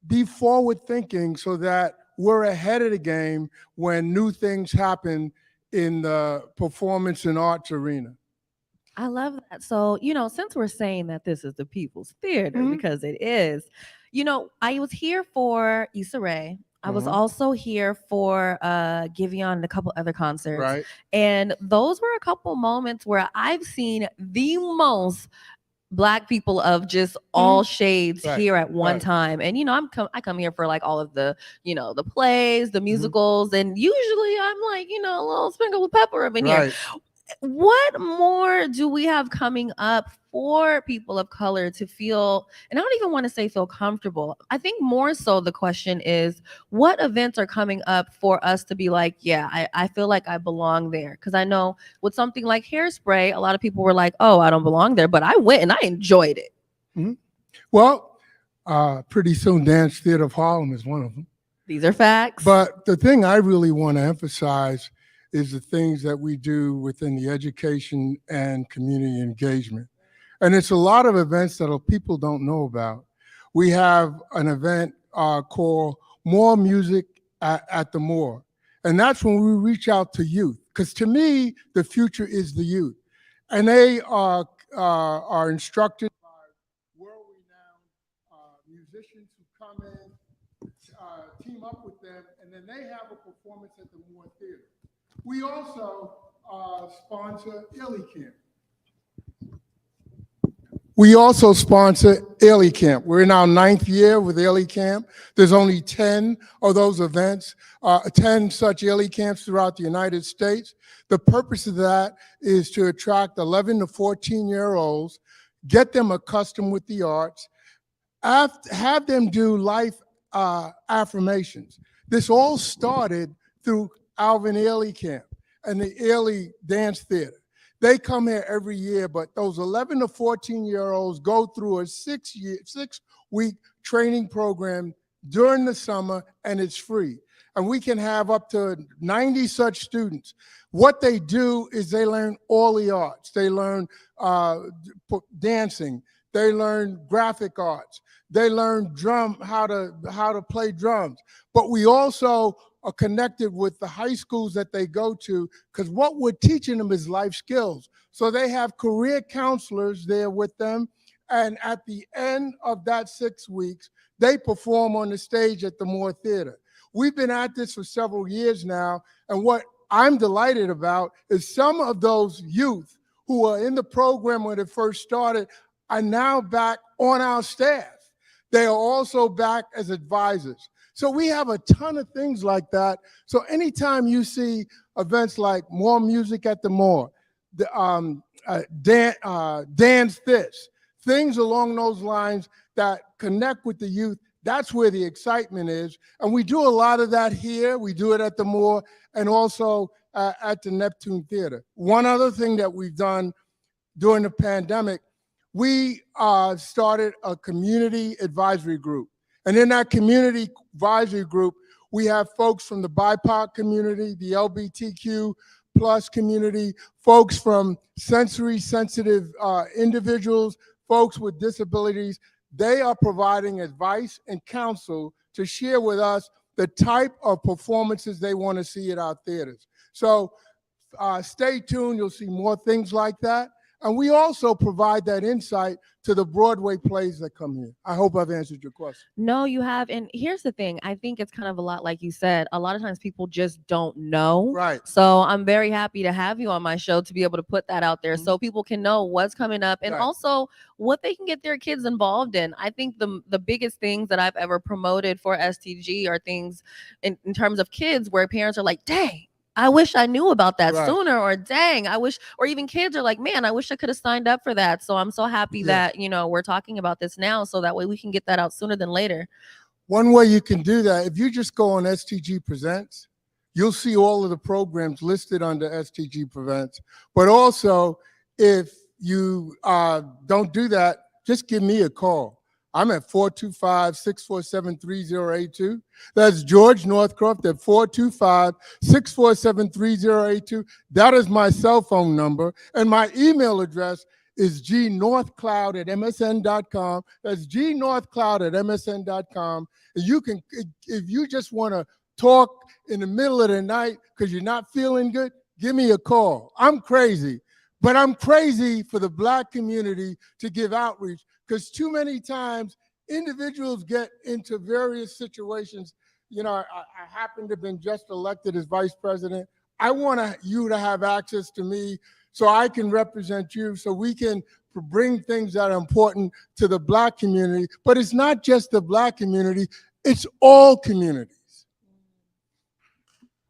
be forward thinking so that we're ahead of the game when new things happen in the performance and arts arena. I love that. So, since we're saying that this is the People's Theater, Mhm. because it is, I was here for Issa Rae. I was Mhm. also here for Giveon and a couple other concerts. Right. And those were a couple moments where I've seen the most Black people of just all shades Right, here at one right. time. And I come here for like all of the the plays, the musicals, and usually I'm like a little sprinkle with pepper up in here. Right. What more do we have coming up for people of color to feel, and I don't even want to say feel comfortable. I think more so the question is, what events are coming up for us to be like, yeah, I feel like I belong there? Because I know with something like Hairspray, a lot of people were like, oh, I don't belong there, but I went and I enjoyed it. Mhm. Well, pretty soon Dance Theater of Harlem is one of them. These are facts. But the thing I really want to emphasize is the things that we do within the education and community engagement. And it's a lot of events that people don't know about. We have an event called More Music at the More. And that's when we reach out to youth. Because to me, the future is the youth. And they are instructed by world-renowned musicians who come in, team up with them, and then they have a performance at the Moore Theater. We also sponsor Illy Camp. We also sponsor Illy Camp. We're in our 9th year with Illy Camp. There's only 10 of those events, 10 such Illy Camps throughout the United States. The purpose of that is to attract 11 to 14-year-olds, get them accustomed with the arts, have them do life affirmations. This all started through Alvin Ailey Camp and the Ailey Dance Theater. They come here every year, but those 11 to 14-year-olds go through a 6-week training program during the summer, and it's free. And we can have up to 90 such students. What they do is they learn all the arts. They learn dancing. They learn graphic arts. They learn how to play drums. But we also are connected with the high schools that they go to, because what we're teaching them is life skills. So they have career counselors there with them. And at the end of that 6 weeks, they perform on the stage at the Moore Theater. We've been at this for several years now. And what I'm delighted about is some of those youth who are in the program when it first started are now back on our staff. They are also back as advisors. So we have a ton of things like that. So anytime you see events like More Music at the Moore, Dance This, things along those lines that connect with the youth, that's where the excitement is. And we do a lot of that here. We do it at the Moore and also at the Neptune Theater. One other thing that we've done during the pandemic, we started a community advisory group. And in that community advisory group, we have folks from the BIPOC community, the LGBTQ plus community, folks from sensory sensitive individuals, folks with disabilities. They are providing advice and counsel to share with us the type of performances they want to see at our theaters. So stay tuned. You'll see more things like that. And we also provide that insight to the Broadway plays that come here. I hope I've answered your question. No, you have. And here's the thing. I think it's kind of a lot like you said. A lot of times people just don't know. Right. So I'm very happy to have you on my show to be able to put that out there so people can know what's coming up and also what they can get their kids involved in. I think the biggest things that I've ever promoted for STG are things in terms of kids where parents are like, dang, I wish I knew about that sooner, or dang, I wish, or even kids are like, man, I wish I could have signed up for that. So I'm so happy that, you know, we're talking about this now so that way we can get that out sooner than later. One way you can do that, if you just go on STG Presents, you'll see all of the programs listed under STG Presents. But also, if you don't do that, just give me a call. I'm at 425-647-3082. That's George Northcroft at 425-647-3082. That is my cell phone number. And my email address is gnorthcloud@msn.com. That's gnorthcloud@msn.com. And you can, if you just want to talk in the middle of the night because you're not feeling good, give me a call. I'm crazy, but I'm crazy for the Black community to give outreach. Because too many times individuals get into various situations. You know, I happen to have been just elected as vice president. I want you to have access to me so I can represent you, so we can bring things that are important to the Black community. But it's not just the Black community, it's all communities.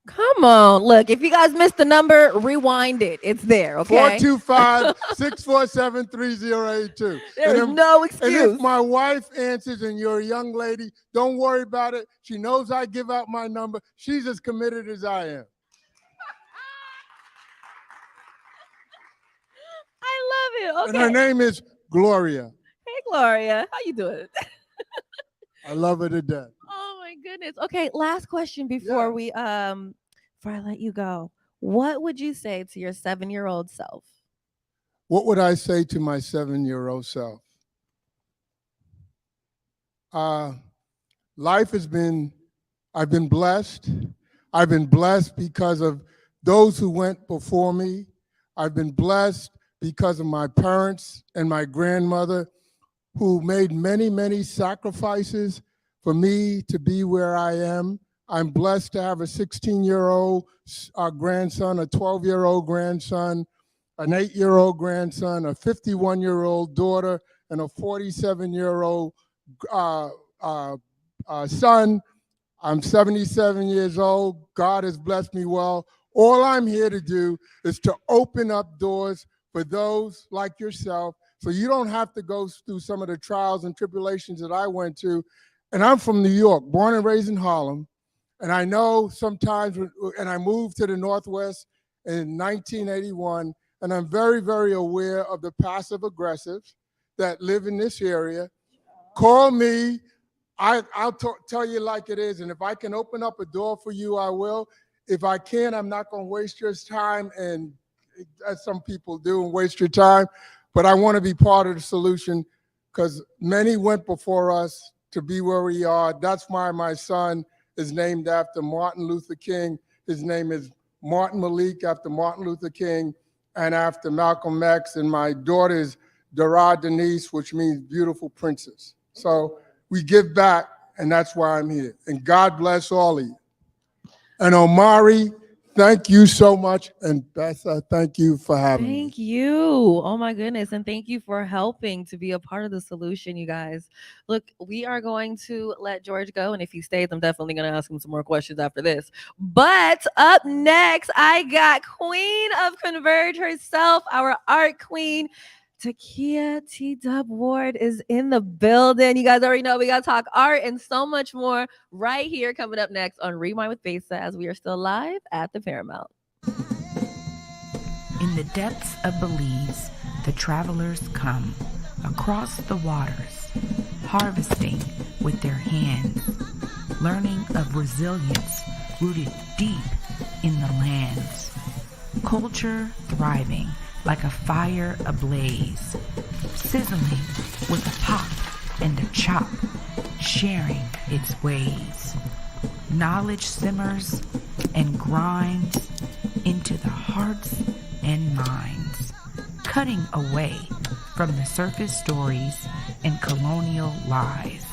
Come on. Look, if you guys missed the number, rewind it. It's there, okay? 425-647-3082. There's no excuse. And if my wife answers and you're a young lady, don't worry about it. She knows I give out my number. She's as committed as I am. I love it. Okay. And her name is Gloria. Hey, Gloria. How you doing? I love her to death. Oh my goodness. Okay, last question before we before I let you go. What would you say to your 7-year-old self? What would I say to my 7-year-old self? Life has been, I've been blessed. I've been blessed because of those who went before me. I've been blessed because of my parents and my grandmother who made many, many sacrifices for me to be where I am. I'm blessed to have a 16-year-old grandson, a 12-year-old grandson, an 8-year-old grandson, a 51-year-old daughter, and a 47-year-old son. I'm 77 years old. God has blessed me well. All I'm here to do is to open up doors for those like yourself so you don't have to go through some of the trials and tribulations that I went to. And I'm from New York, born and raised in Harlem. And I know sometimes, and I moved to the Northwest in 1981, and I'm very, very aware of the passive aggressives that live in this area. Call me. I'll tell you like it is. And if I can open up a door for you, I will. If I can, I'm not going to waste your time, and as some people do, and waste your time. But I want to be part of the solution because many went before us to be where we are. That's why my son is named after Martin Luther King. His name is Martin Malik, after Martin Luther King, and after Malcolm X. And my daughter is Dara Denise, which means beautiful princess. So we give back, and that's why I'm here. And God bless all of you. And Omari, thank you so much. And Besa, thank you for having me. Thank you. Oh my goodness. And thank you for helping to be a part of the solution, you guys. Look, we are going to let George go. And if he stays, I'm definitely going to ask him some more questions after this. But up next, I got Queen of Converge herself, our art queen, Takiyah T-Dub Ward is in the building. You guys already know we got to talk art and so much more right here coming up next on Rewind with Besa as we are still live at the Paramount. In the depths of Belize, the travelers come across the waters, harvesting with their hands, learning of resilience rooted deep in the lands, culture thriving like a fire ablaze, sizzling with a pop and a chop, sharing its ways. knowledge simmers and grinds into the hearts and minds, cutting away from the surface stories and colonial lies,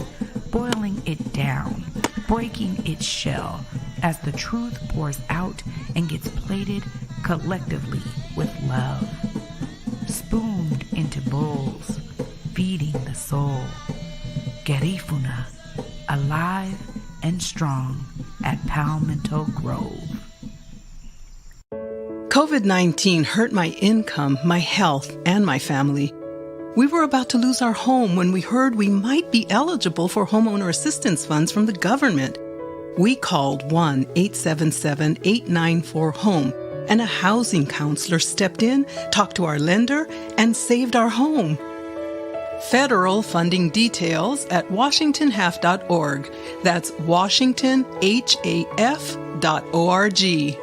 boiling it down, breaking its shell as the truth pours out and gets plated collectively with love, spooned into bowls, feeding the soul. Garifuna, alive and strong at Palmetto Grove. COVID-19 hurt my income, my health, and my family. We were about to lose our home when we heard we might be eligible for homeowner assistance funds from the government. We called 1-877-894-HOME, and a housing counselor stepped in, talked to our lender, and saved our home. Federal funding details at washingtonhalf.org. That's washingtonhaf.org.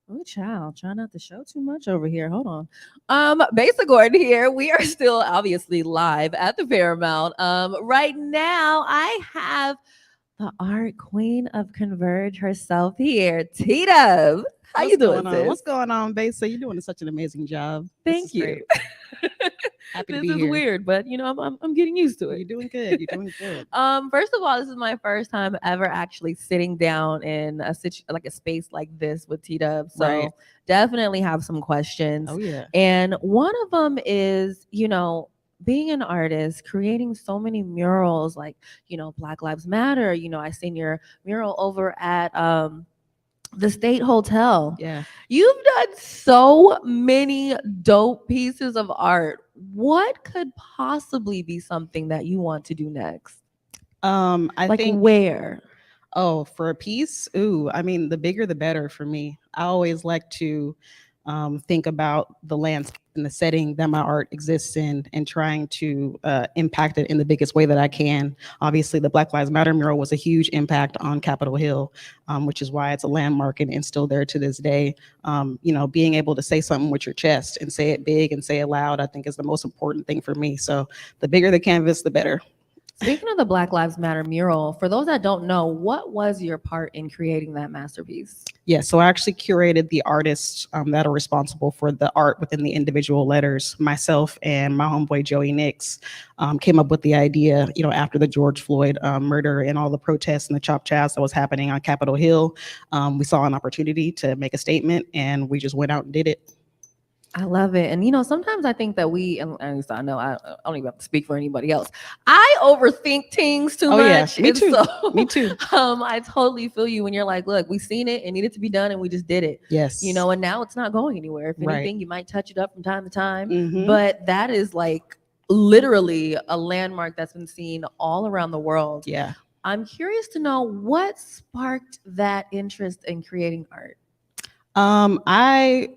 Oh, child, try not to show too much over here. Hold on. Besa Gordon here. We are still obviously live at the Paramount. Right now, I have the art queen of Converge herself here, Kidhe. How you doing, sis? What's going on, Besa? You're doing such an amazing job. Thank you. Happy to This be is here. weird, but you know, I'm getting used to it. You're doing good. You're doing good. First of all, this is my first time ever actually sitting down in a space like this with Kidhe. So Right. definitely have some questions. Oh yeah. And one of them is, you know, being an artist, creating so many murals, like, you know, Black Lives Matter. You know, I seen your mural over at the State Hotel. Yeah. You've done so many dope pieces of art. What could possibly be something that you want to do next? I think where? Oh, for a piece? Ooh, I mean, the bigger the better for me. I always like to think about the landscape and the setting that my art exists in and trying to impact it in the biggest way that I can. Obviously, the Black Lives Matter mural was a huge impact on Capitol Hill, which is why it's a landmark and still there to this day. You know, being able to say something with your chest and say it big and say it loud, I think is the most important thing for me. So the bigger the canvas, the better. Speaking of the Black Lives Matter mural, for those that don't know, what was your part in creating that masterpiece? Yeah, so I actually curated the artists that are responsible for the art within the individual letters. Myself and my homeboy Joey Nix came up with the idea, you know, after the George Floyd murder and all the protests and the chop chows that was happening on Capitol Hill. We saw an opportunity to make a statement and we just went out and did it. I love it. And, you know, sometimes I think that we, and at least I know, I don't even have to speak for anybody else. I overthink things too much. Yeah, me and too. So, Me too. I totally feel you when you're like, look, we seen it, it needed to be done, and we just did it. Yes. You know, and now it's not going anywhere. If Right. anything, you might touch it up from time to time. Mhm. But that is like literally a landmark that's been seen all around the world. Yeah. I'm curious to know what sparked that interest in creating art. I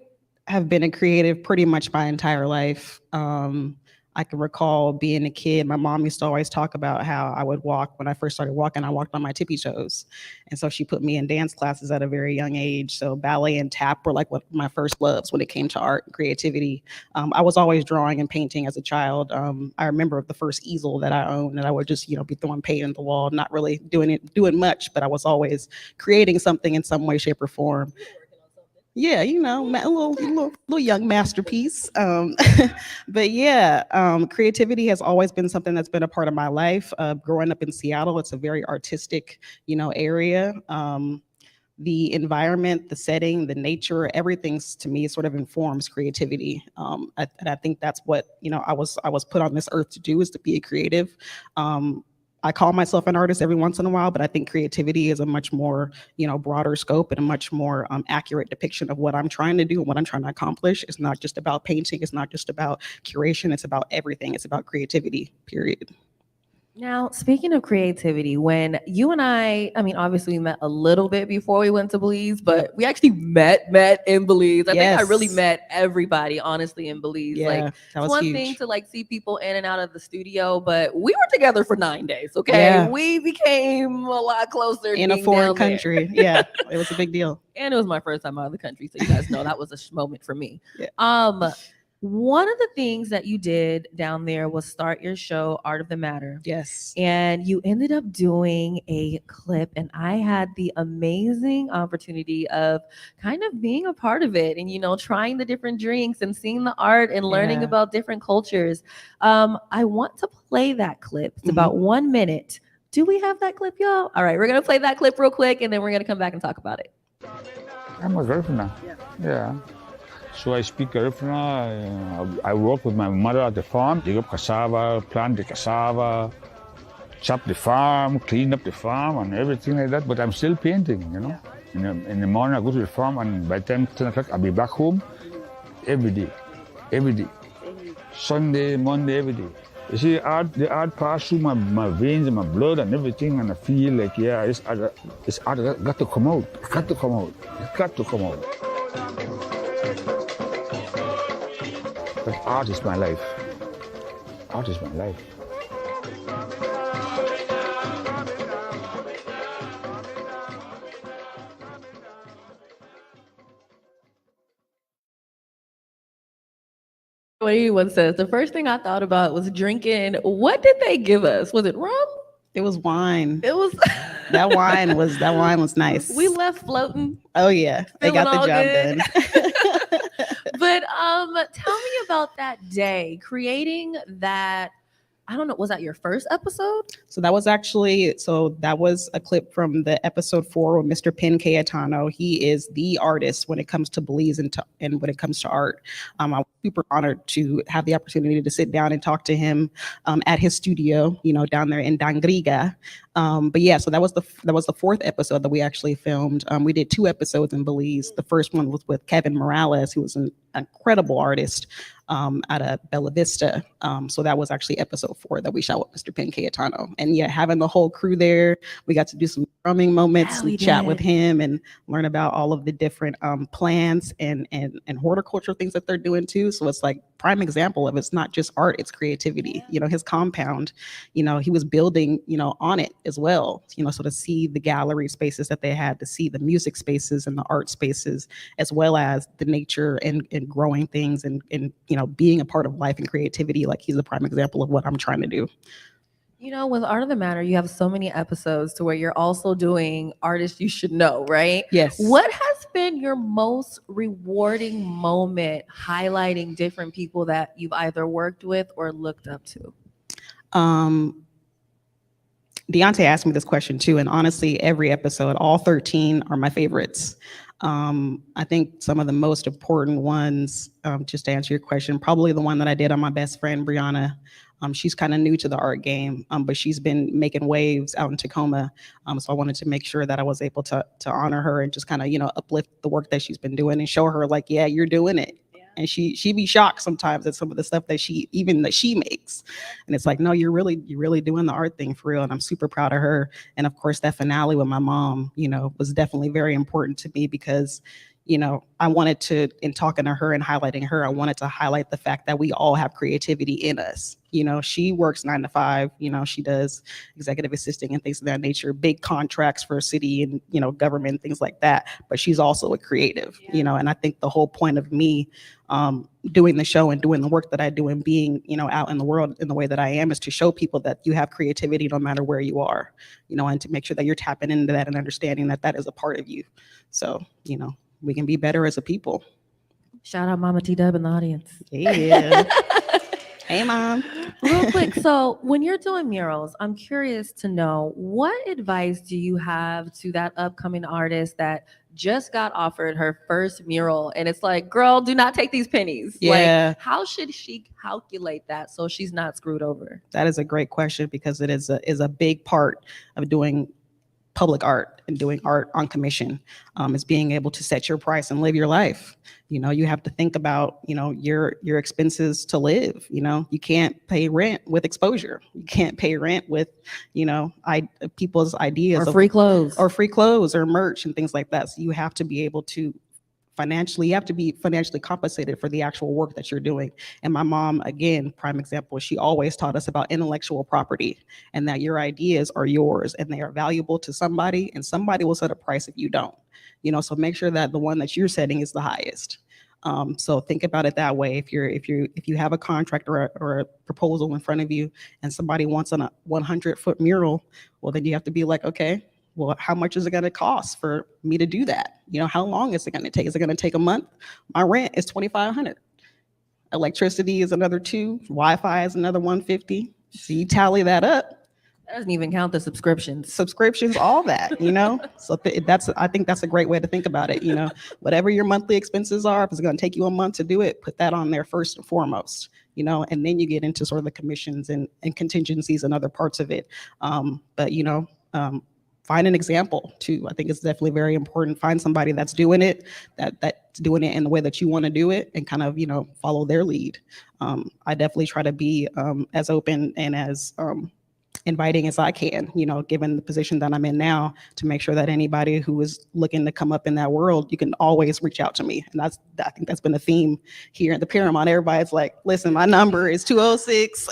have been a creative pretty much my entire life. I can recall being a kid, my mom used to always talk about how I would walk. When I first started walking, I walked on my tippy toes. And so she put me in dance classes at a very young age. So ballet and tap were like my first loves when it came to art and creativity. I was always drawing and painting as a child. I remember the first easel that I owned, and I would just, you know, be throwing paint on the wall, not really doing much, but I was always creating something in some way, shape, or form. Yeah, you know, a little young masterpiece. But yeah, creativity has always been something that's been a part of my life. Growing up in Seattle, it's a very artistic, you know, area. The environment, the setting, the nature, everything to me sort of informs creativity. And I think that's what, you know, I was put on this earth to do, is to be a creative. I call myself an artist every once in a while, but I think creativity is a much more, you know, broader scope and a much more accurate depiction of what I'm trying to do and what I'm trying to accomplish. It's not just about painting. It's not just about curation. It's about everything. It's about creativity, period. Now, speaking of creativity, when you and I mean, obviously we met a little bit before we went to Belize, but we actually met in Belize. I think I really Yes. met everybody, honestly, in Belize. Yeah, Like, that it's was one huge. thing to like see people in and out of the studio, but we were together for 9 days, okay? Yeah. We became a lot closer In a being foreign down there. country. Yeah, it was a big deal. And it was my first time out of the country, so you guys know that was a moment for me. Yeah. One of the things that you did down there was start your show, Art of the Matter. Yes. And you ended up doing a clip, and I had the amazing opportunity of kind of being a part of it and, you know, trying the different drinks and seeing the art and learning Yeah. about different cultures. I want to play that clip. It's about 1 minute. Do we have that clip, y'all? All right, we're going to play that clip real quick, and then we're going to come back and talk about it. I'm a Garifuna. Yeah. So I speak Garifuna. I work with my mother at the farm, dig up cassava, plant the cassava, chop the farm, clean up the farm and everything like that. But I'm still painting, you know. In the morning I go to the farm, and by the time 10 o'clock I'll be back home every day. Sunday, Monday, every day. You see, the art pass through my veins and my blood and everything, and I feel like, yeah, it's art got to come out. It's got to come out. It's got to come out. But art is my life. Art is my life. What anyone says, the first thing I thought about was drinking. What did they give us? Was it rum? It was wine. It was that wine was nice. We left floating. Oh yeah, they got the job done. But tell me about that day, creating that. I don't know, was that your first episode? So that was a clip from the episode 4 with Mr. Pen Cayetano. He is the artist when it comes to Belize and when it comes to art. I'm super honored to have the opportunity to sit down and talk to him at his studio, you know, down there in Dangriga. But yeah, so that was the 4th episode that we actually filmed. We did 2 episodes in Belize. The first one was with Kevin Morales, who was an incredible artist out of Bella Vista. So that was actually episode 4 that we shot with Mr. Pen Cayetano. And yeah, having the whole crew there, we got to do some drumming moments and chat with him and learn about all of the different plants and horticulture things that they're doing too. So it's like prime example of it's not just art, it's creativity. You know, his compound, you know, he was building, you know, on it as well, you know, so to see the gallery spaces that they had, to see the music spaces and the art spaces, as well as the nature and growing things and you know, being a part of life and creativity. Like, he's a prime example of what I'm trying to do. You know, with Art of the Matter, you have so many episodes to where you're also doing artists you should know, right? Yes. What has been your most rewarding moment highlighting different people that you've either worked with or looked up to? Deontay asked me this question too, and honestly, every episode, all 13 are my favorites. I think some of the most important ones, just to answer your question, probably the one that I did on my best friend, Brianna. She's kind of new to the art game, but she's been making waves out in Tacoma. So I wanted to make sure that I was able to honor her and just kind of, you know, uplift the work that she's been doing and show her like, yeah, you're doing it. And she be shocked sometimes at some of the stuff that she makes. And it's like, no, you're really doing the art thing for real. And I'm super proud of her. And of course, that finale with my mom, you know, was definitely very important to me because, you know, I wanted to, in talking to her and highlighting her, I wanted to highlight the fact that we all have creativity in us. You know, she works 9 to 5, you know, she does executive assisting and things of that nature, big contracts for a city and, you know, government, things like that. But she's also a creative, you know, and I think the whole point of me doing the show and doing the work that I do and being, you know, out in the world in the way that I am is to show people that you have creativity no matter where you are, you know, and to make sure that you're tapping into that and understanding that that is a part of you. So, you know, we can be better as a people. Shout out Mama T-Dub in the audience. Yeah. Hey, Mom. Real quick, so when you're doing murals, I'm curious to know, what advice do you have to that upcoming artist that just got offered her first mural and it's like, girl, do not take these pennies? Yeah. Like, how should she calculate that so she's not screwed over? That is a great question because it is a big part of doing public art and doing art on commission, is being able to set your price and live your life. You know, you have to think about, you know, your expenses to live. You know, you can't pay rent with exposure. You can't pay rent with, you know, people's ideas Or free clothes. or merch and things like that. So you have to be able to you have to be financially compensated for the actual work that you're doing. And my mom, again, prime example, she always taught us about intellectual property and that your ideas are yours and they are valuable to somebody, and somebody will set a price if you don't. You know, so make sure that the one that you're setting is the highest. So think about it that way. If you have a contract or a proposal in front of you and somebody wants a 100-foot mural, well, then you have to be like, okay, well, how much is it going to cost for me to do that? You know, how long is it going to take? Is it going to take a month? My rent is $2,500. Electricity is another $2. Wi-Fi is another $150. So you tally that up. That doesn't even count the subscriptions, all that, you know? So I think that's a great way to think about it. You know, whatever your monthly expenses are, if it's going to take you a month to do it, put that on there first and foremost, you know, and then you get into sort of the commissions and contingencies and other parts of it. But, you know, find an example too. I think it's definitely very important. Find somebody that's doing it, that's doing it in the way that you want to do it, and kind of, you know, follow their lead. I definitely try to be as open and as inviting as I can, you know, given the position that I'm in now, to make sure that anybody who is looking to come up in that world, you can always reach out to me. And I think that's been a theme here at the Paramount. Everybody's like, listen, my number is 206.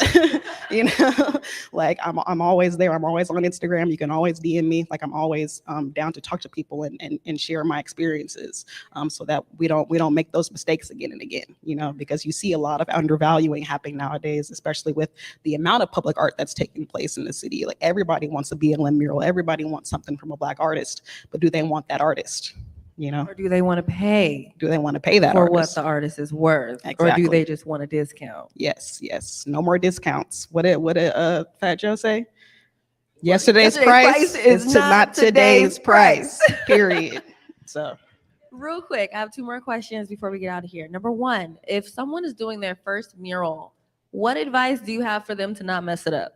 You know, like I'm always there. I'm always on Instagram. You can always DM me. Like I'm always down to talk to people and share my experiences, so that we don't make those mistakes again and again, you know, because you see a lot of undervaluing happening nowadays, especially with the amount of public art that's taking place in the city. Like everybody wants a BLM mural. Everybody wants something from a Black artist, but do they want that artist? You know, or do they want to pay? Do they want to pay that for artist? what the artist is worth? Exactly. Or do they just want a discount? Yes. No more discounts. What did Fat Joe say? Yesterday's price is not today's price. Period. So, real quick, I have 2 more questions before we get out of here. Number 1, if someone is doing their first mural, what advice do you have for them to not mess it up?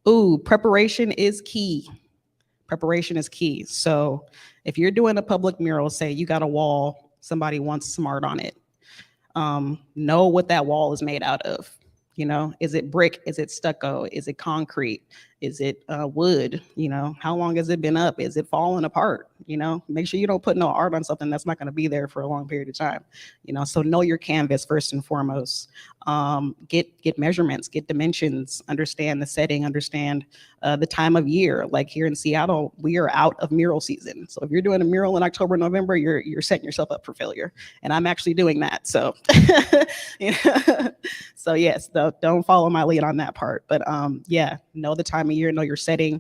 Ooh, preparation is key. Preparation is key. So if you're doing a public mural, say you got a wall, somebody wants some art on it, know what that wall is made out of. You know, is it brick? Is it stucco? Is it concrete? Is it wood? You know, how long has it been up? Is it falling apart? You know, make sure you don't put no art on something that's not going to be there for a long period of time. You know, so know your canvas first and foremost. Get measurements, get dimensions, understand the setting, understand the time of year. Like here in Seattle, we are out of mural season. So if you're doing a mural in October, November, you're setting yourself up for failure. And I'm actually doing that. So, you know, so yes, don't follow my lead on that part. But yeah, know the time of year, know your setting,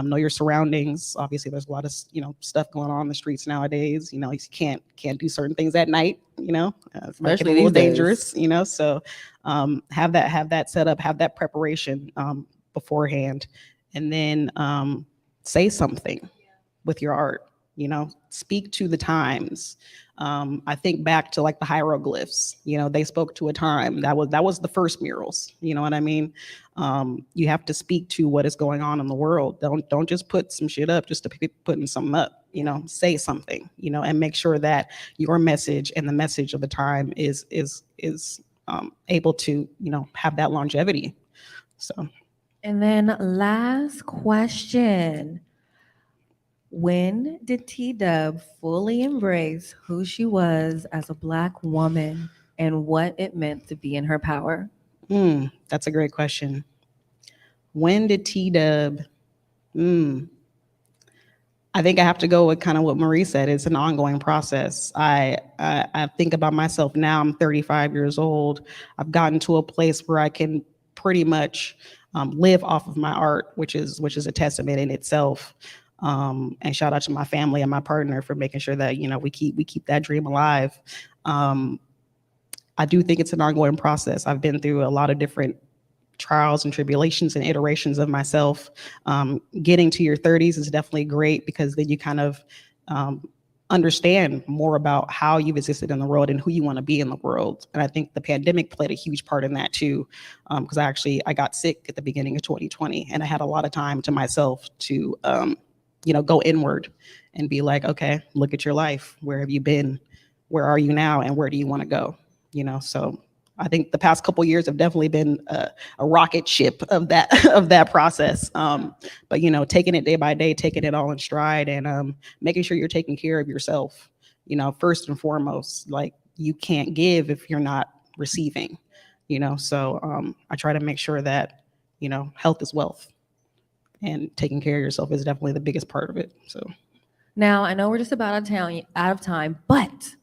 know your surroundings. Obviously, there's a lot of, you know, stuff going on in the streets nowadays. You know, you can't do certain things at night. You know, especially a little dangerous. You know, so have that set up, have that preparation beforehand, and then say something with your art. You know, speak to the times. I think back to like the hieroglyphs, you know, they spoke to a time. That was the first murals. You know what I mean? You have to speak to what is going on in the world. Don't just put some shit up just to be putting something up. You know, say something, you know, and make sure that your message and the message of the time is able to, you know, have that longevity. So, and then last question. When did T-Dub fully embrace who she was as a Black woman and what it meant to be in her power? That's a great question. When did T-Dub? I think I have to go with kind of what Marie said. It's an ongoing process. I think about myself now. I'm 35 years old. I've gotten to a place where I can pretty much live off of my art, which is a testament in itself. And shout out to my family and my partner for making sure that, you know, we keep that dream alive. I do think it's an ongoing process. I've been through a lot of different trials and tribulations and iterations of myself. Getting to your 30s is definitely great because then you kind of understand more about how you've existed in the world and who you want to be in the world. And I think the pandemic played a huge part in that too, because I got sick at the beginning of 2020 and I had a lot of time to myself to go inward and be like, okay, look at your life. Where have you been? Where are you now? And where do you want to go? So I think the past couple years have definitely been a rocket ship of that process. But taking it day by day, taking it all in stride, and making sure you're taking care of yourself. First and foremost, like you can't give if you're not receiving. So I try to make sure that health is wealth, and taking care of yourself is definitely the biggest part of it. So now I know we're just about out of time, but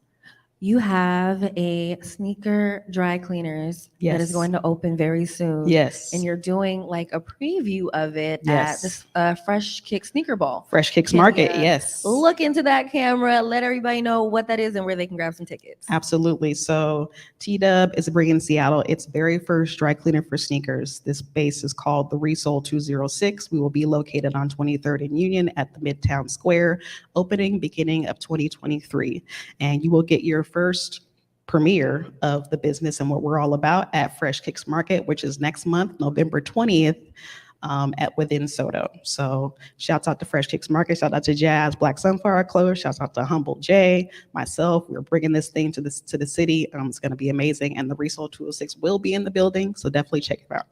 you have a sneaker dry cleaners that is going to open very soon. Yes. And you're doing like a preview of it Yes. at this Fresh Kick Sneaker Ball. Fresh Kicks Market, yes. Look into that camera. Let everybody know what that is and where they can grab some tickets. Absolutely. So T-Dub is bringing Seattle its very first dry cleaner for sneakers. This space is called the Resole 206. We will be located on 23rd and Union at the Midtown Square, opening beginning of 2023. And you will get your first premiere of the business and what we're all about at Fresh Kicks Market, which is next month, November 20th. Within Soto. So shouts out to Fresh Kicks Market, shout out to Jazz, Black Sunflower Clothes, shouts out to Humble J, myself. We're bringing this thing to the city. It's going to be amazing, and the Resole 206 will be in the building, so definitely check it out.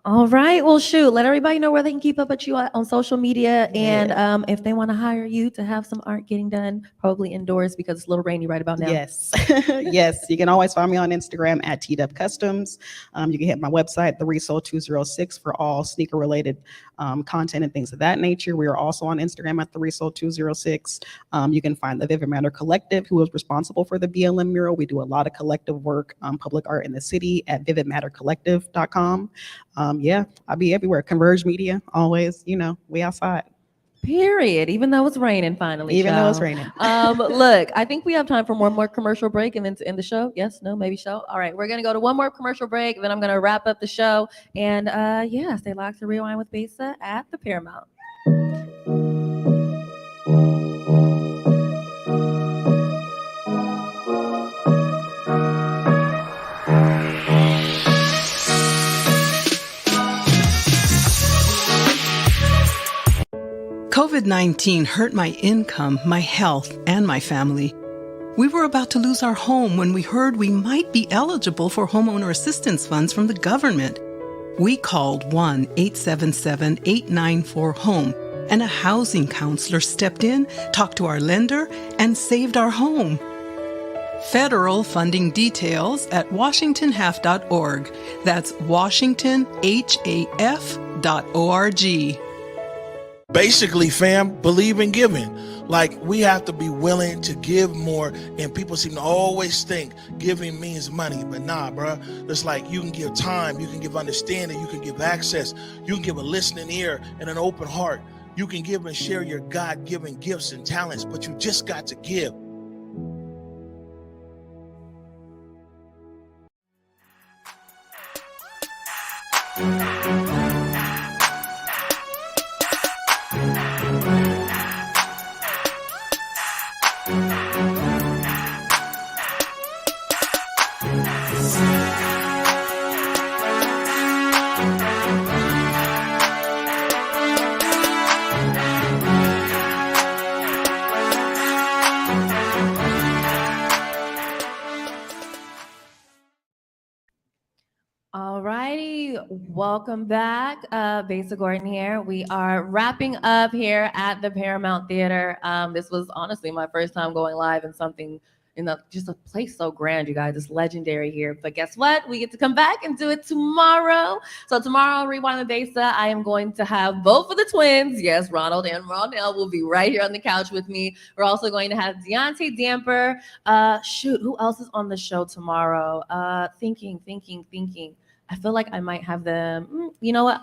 All right. Well, shoot, let everybody know where they can keep up with you on social media. And if they want to hire you to have some art getting done, probably indoors because it's a little rainy right about now. Yes. Yes. You can always find me on Instagram at TDub Customs. You can hit my website, the Resole 206, for all sneaker related content and things of that nature. We are also on Instagram at the Resole 206. You can find the Vivid Matter Collective, who is responsible for the BLM mural. We do a lot of collective work, public art in the city at vividmattercollective.com. Yeah, I'll be everywhere. Converge Media, always, we outside. Period. Even though it's raining finally. Even though it's raining. Look, I think we have time for one more commercial break and then to end the show. Yes, no, maybe so. All right, we're going to go to one more commercial break. Then I'm going to wrap up the show. And stay locked to Rewind with Besa at the Paramount. COVID-19 hurt my income, my health, and my family. We were about to lose our home when we heard we might be eligible for homeowner assistance funds from the government. We called 1-877-894-HOME, and a housing counselor stepped in, talked to our lender, and saved our home. Federal funding details at washingtonhalf.org. That's washingtonhaf.org. Basically, fam, believe in giving. Like, we have to be willing to give more, and people seem to always think giving means money, but nah, bro. It's like you can give time, you can give understanding, you can give access, you can give a listening ear and an open heart. You can give and share your God-given gifts and talents, but you just got to give. Welcome back. Besa Gordon here. We are wrapping up here at the Paramount Theatre. This was honestly my first time going live in something just a place so grand, you guys. It's legendary here. But guess what? We get to come back and do it tomorrow. So tomorrow, Rewind with Besa, I am going to have both of the twins. Yes, Ronald and Ronell will be right here on the couch with me. We're also going to have Deontay Damper. Who else is on the show tomorrow? Thinking. I feel like I might have them. You know what?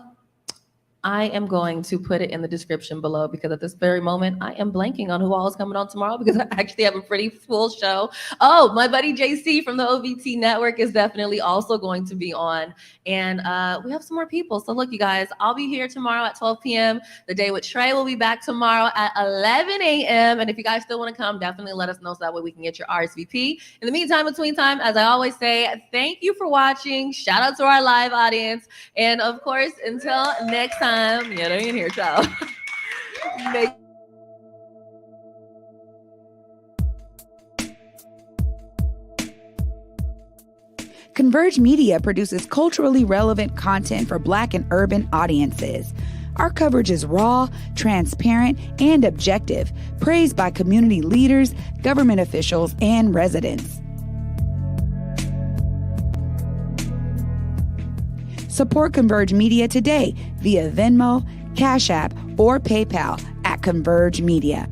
I am going to put it in the description below because at this very moment, I am blanking on who all is coming on tomorrow because I actually have a pretty full show. Oh, my buddy JC from the OVT Network is definitely also going to be on. And we have some more people. So look, you guys, I'll be here tomorrow at 12 p.m. The Day with Trey will be back tomorrow at 11 a.m. And if you guys still want to come, definitely let us know so that way we can get your RSVP. In the meantime, between time, as I always say, thank you for watching. Shout out to our live audience. And of course, until next time, yeah, they're in here, ciao. Converge Media produces culturally relevant content for Black and urban audiences. Our coverage is raw, transparent, and objective, praised by community leaders, government officials, and residents. Support Converge Media today via Venmo, Cash App, or PayPal at Converge Media.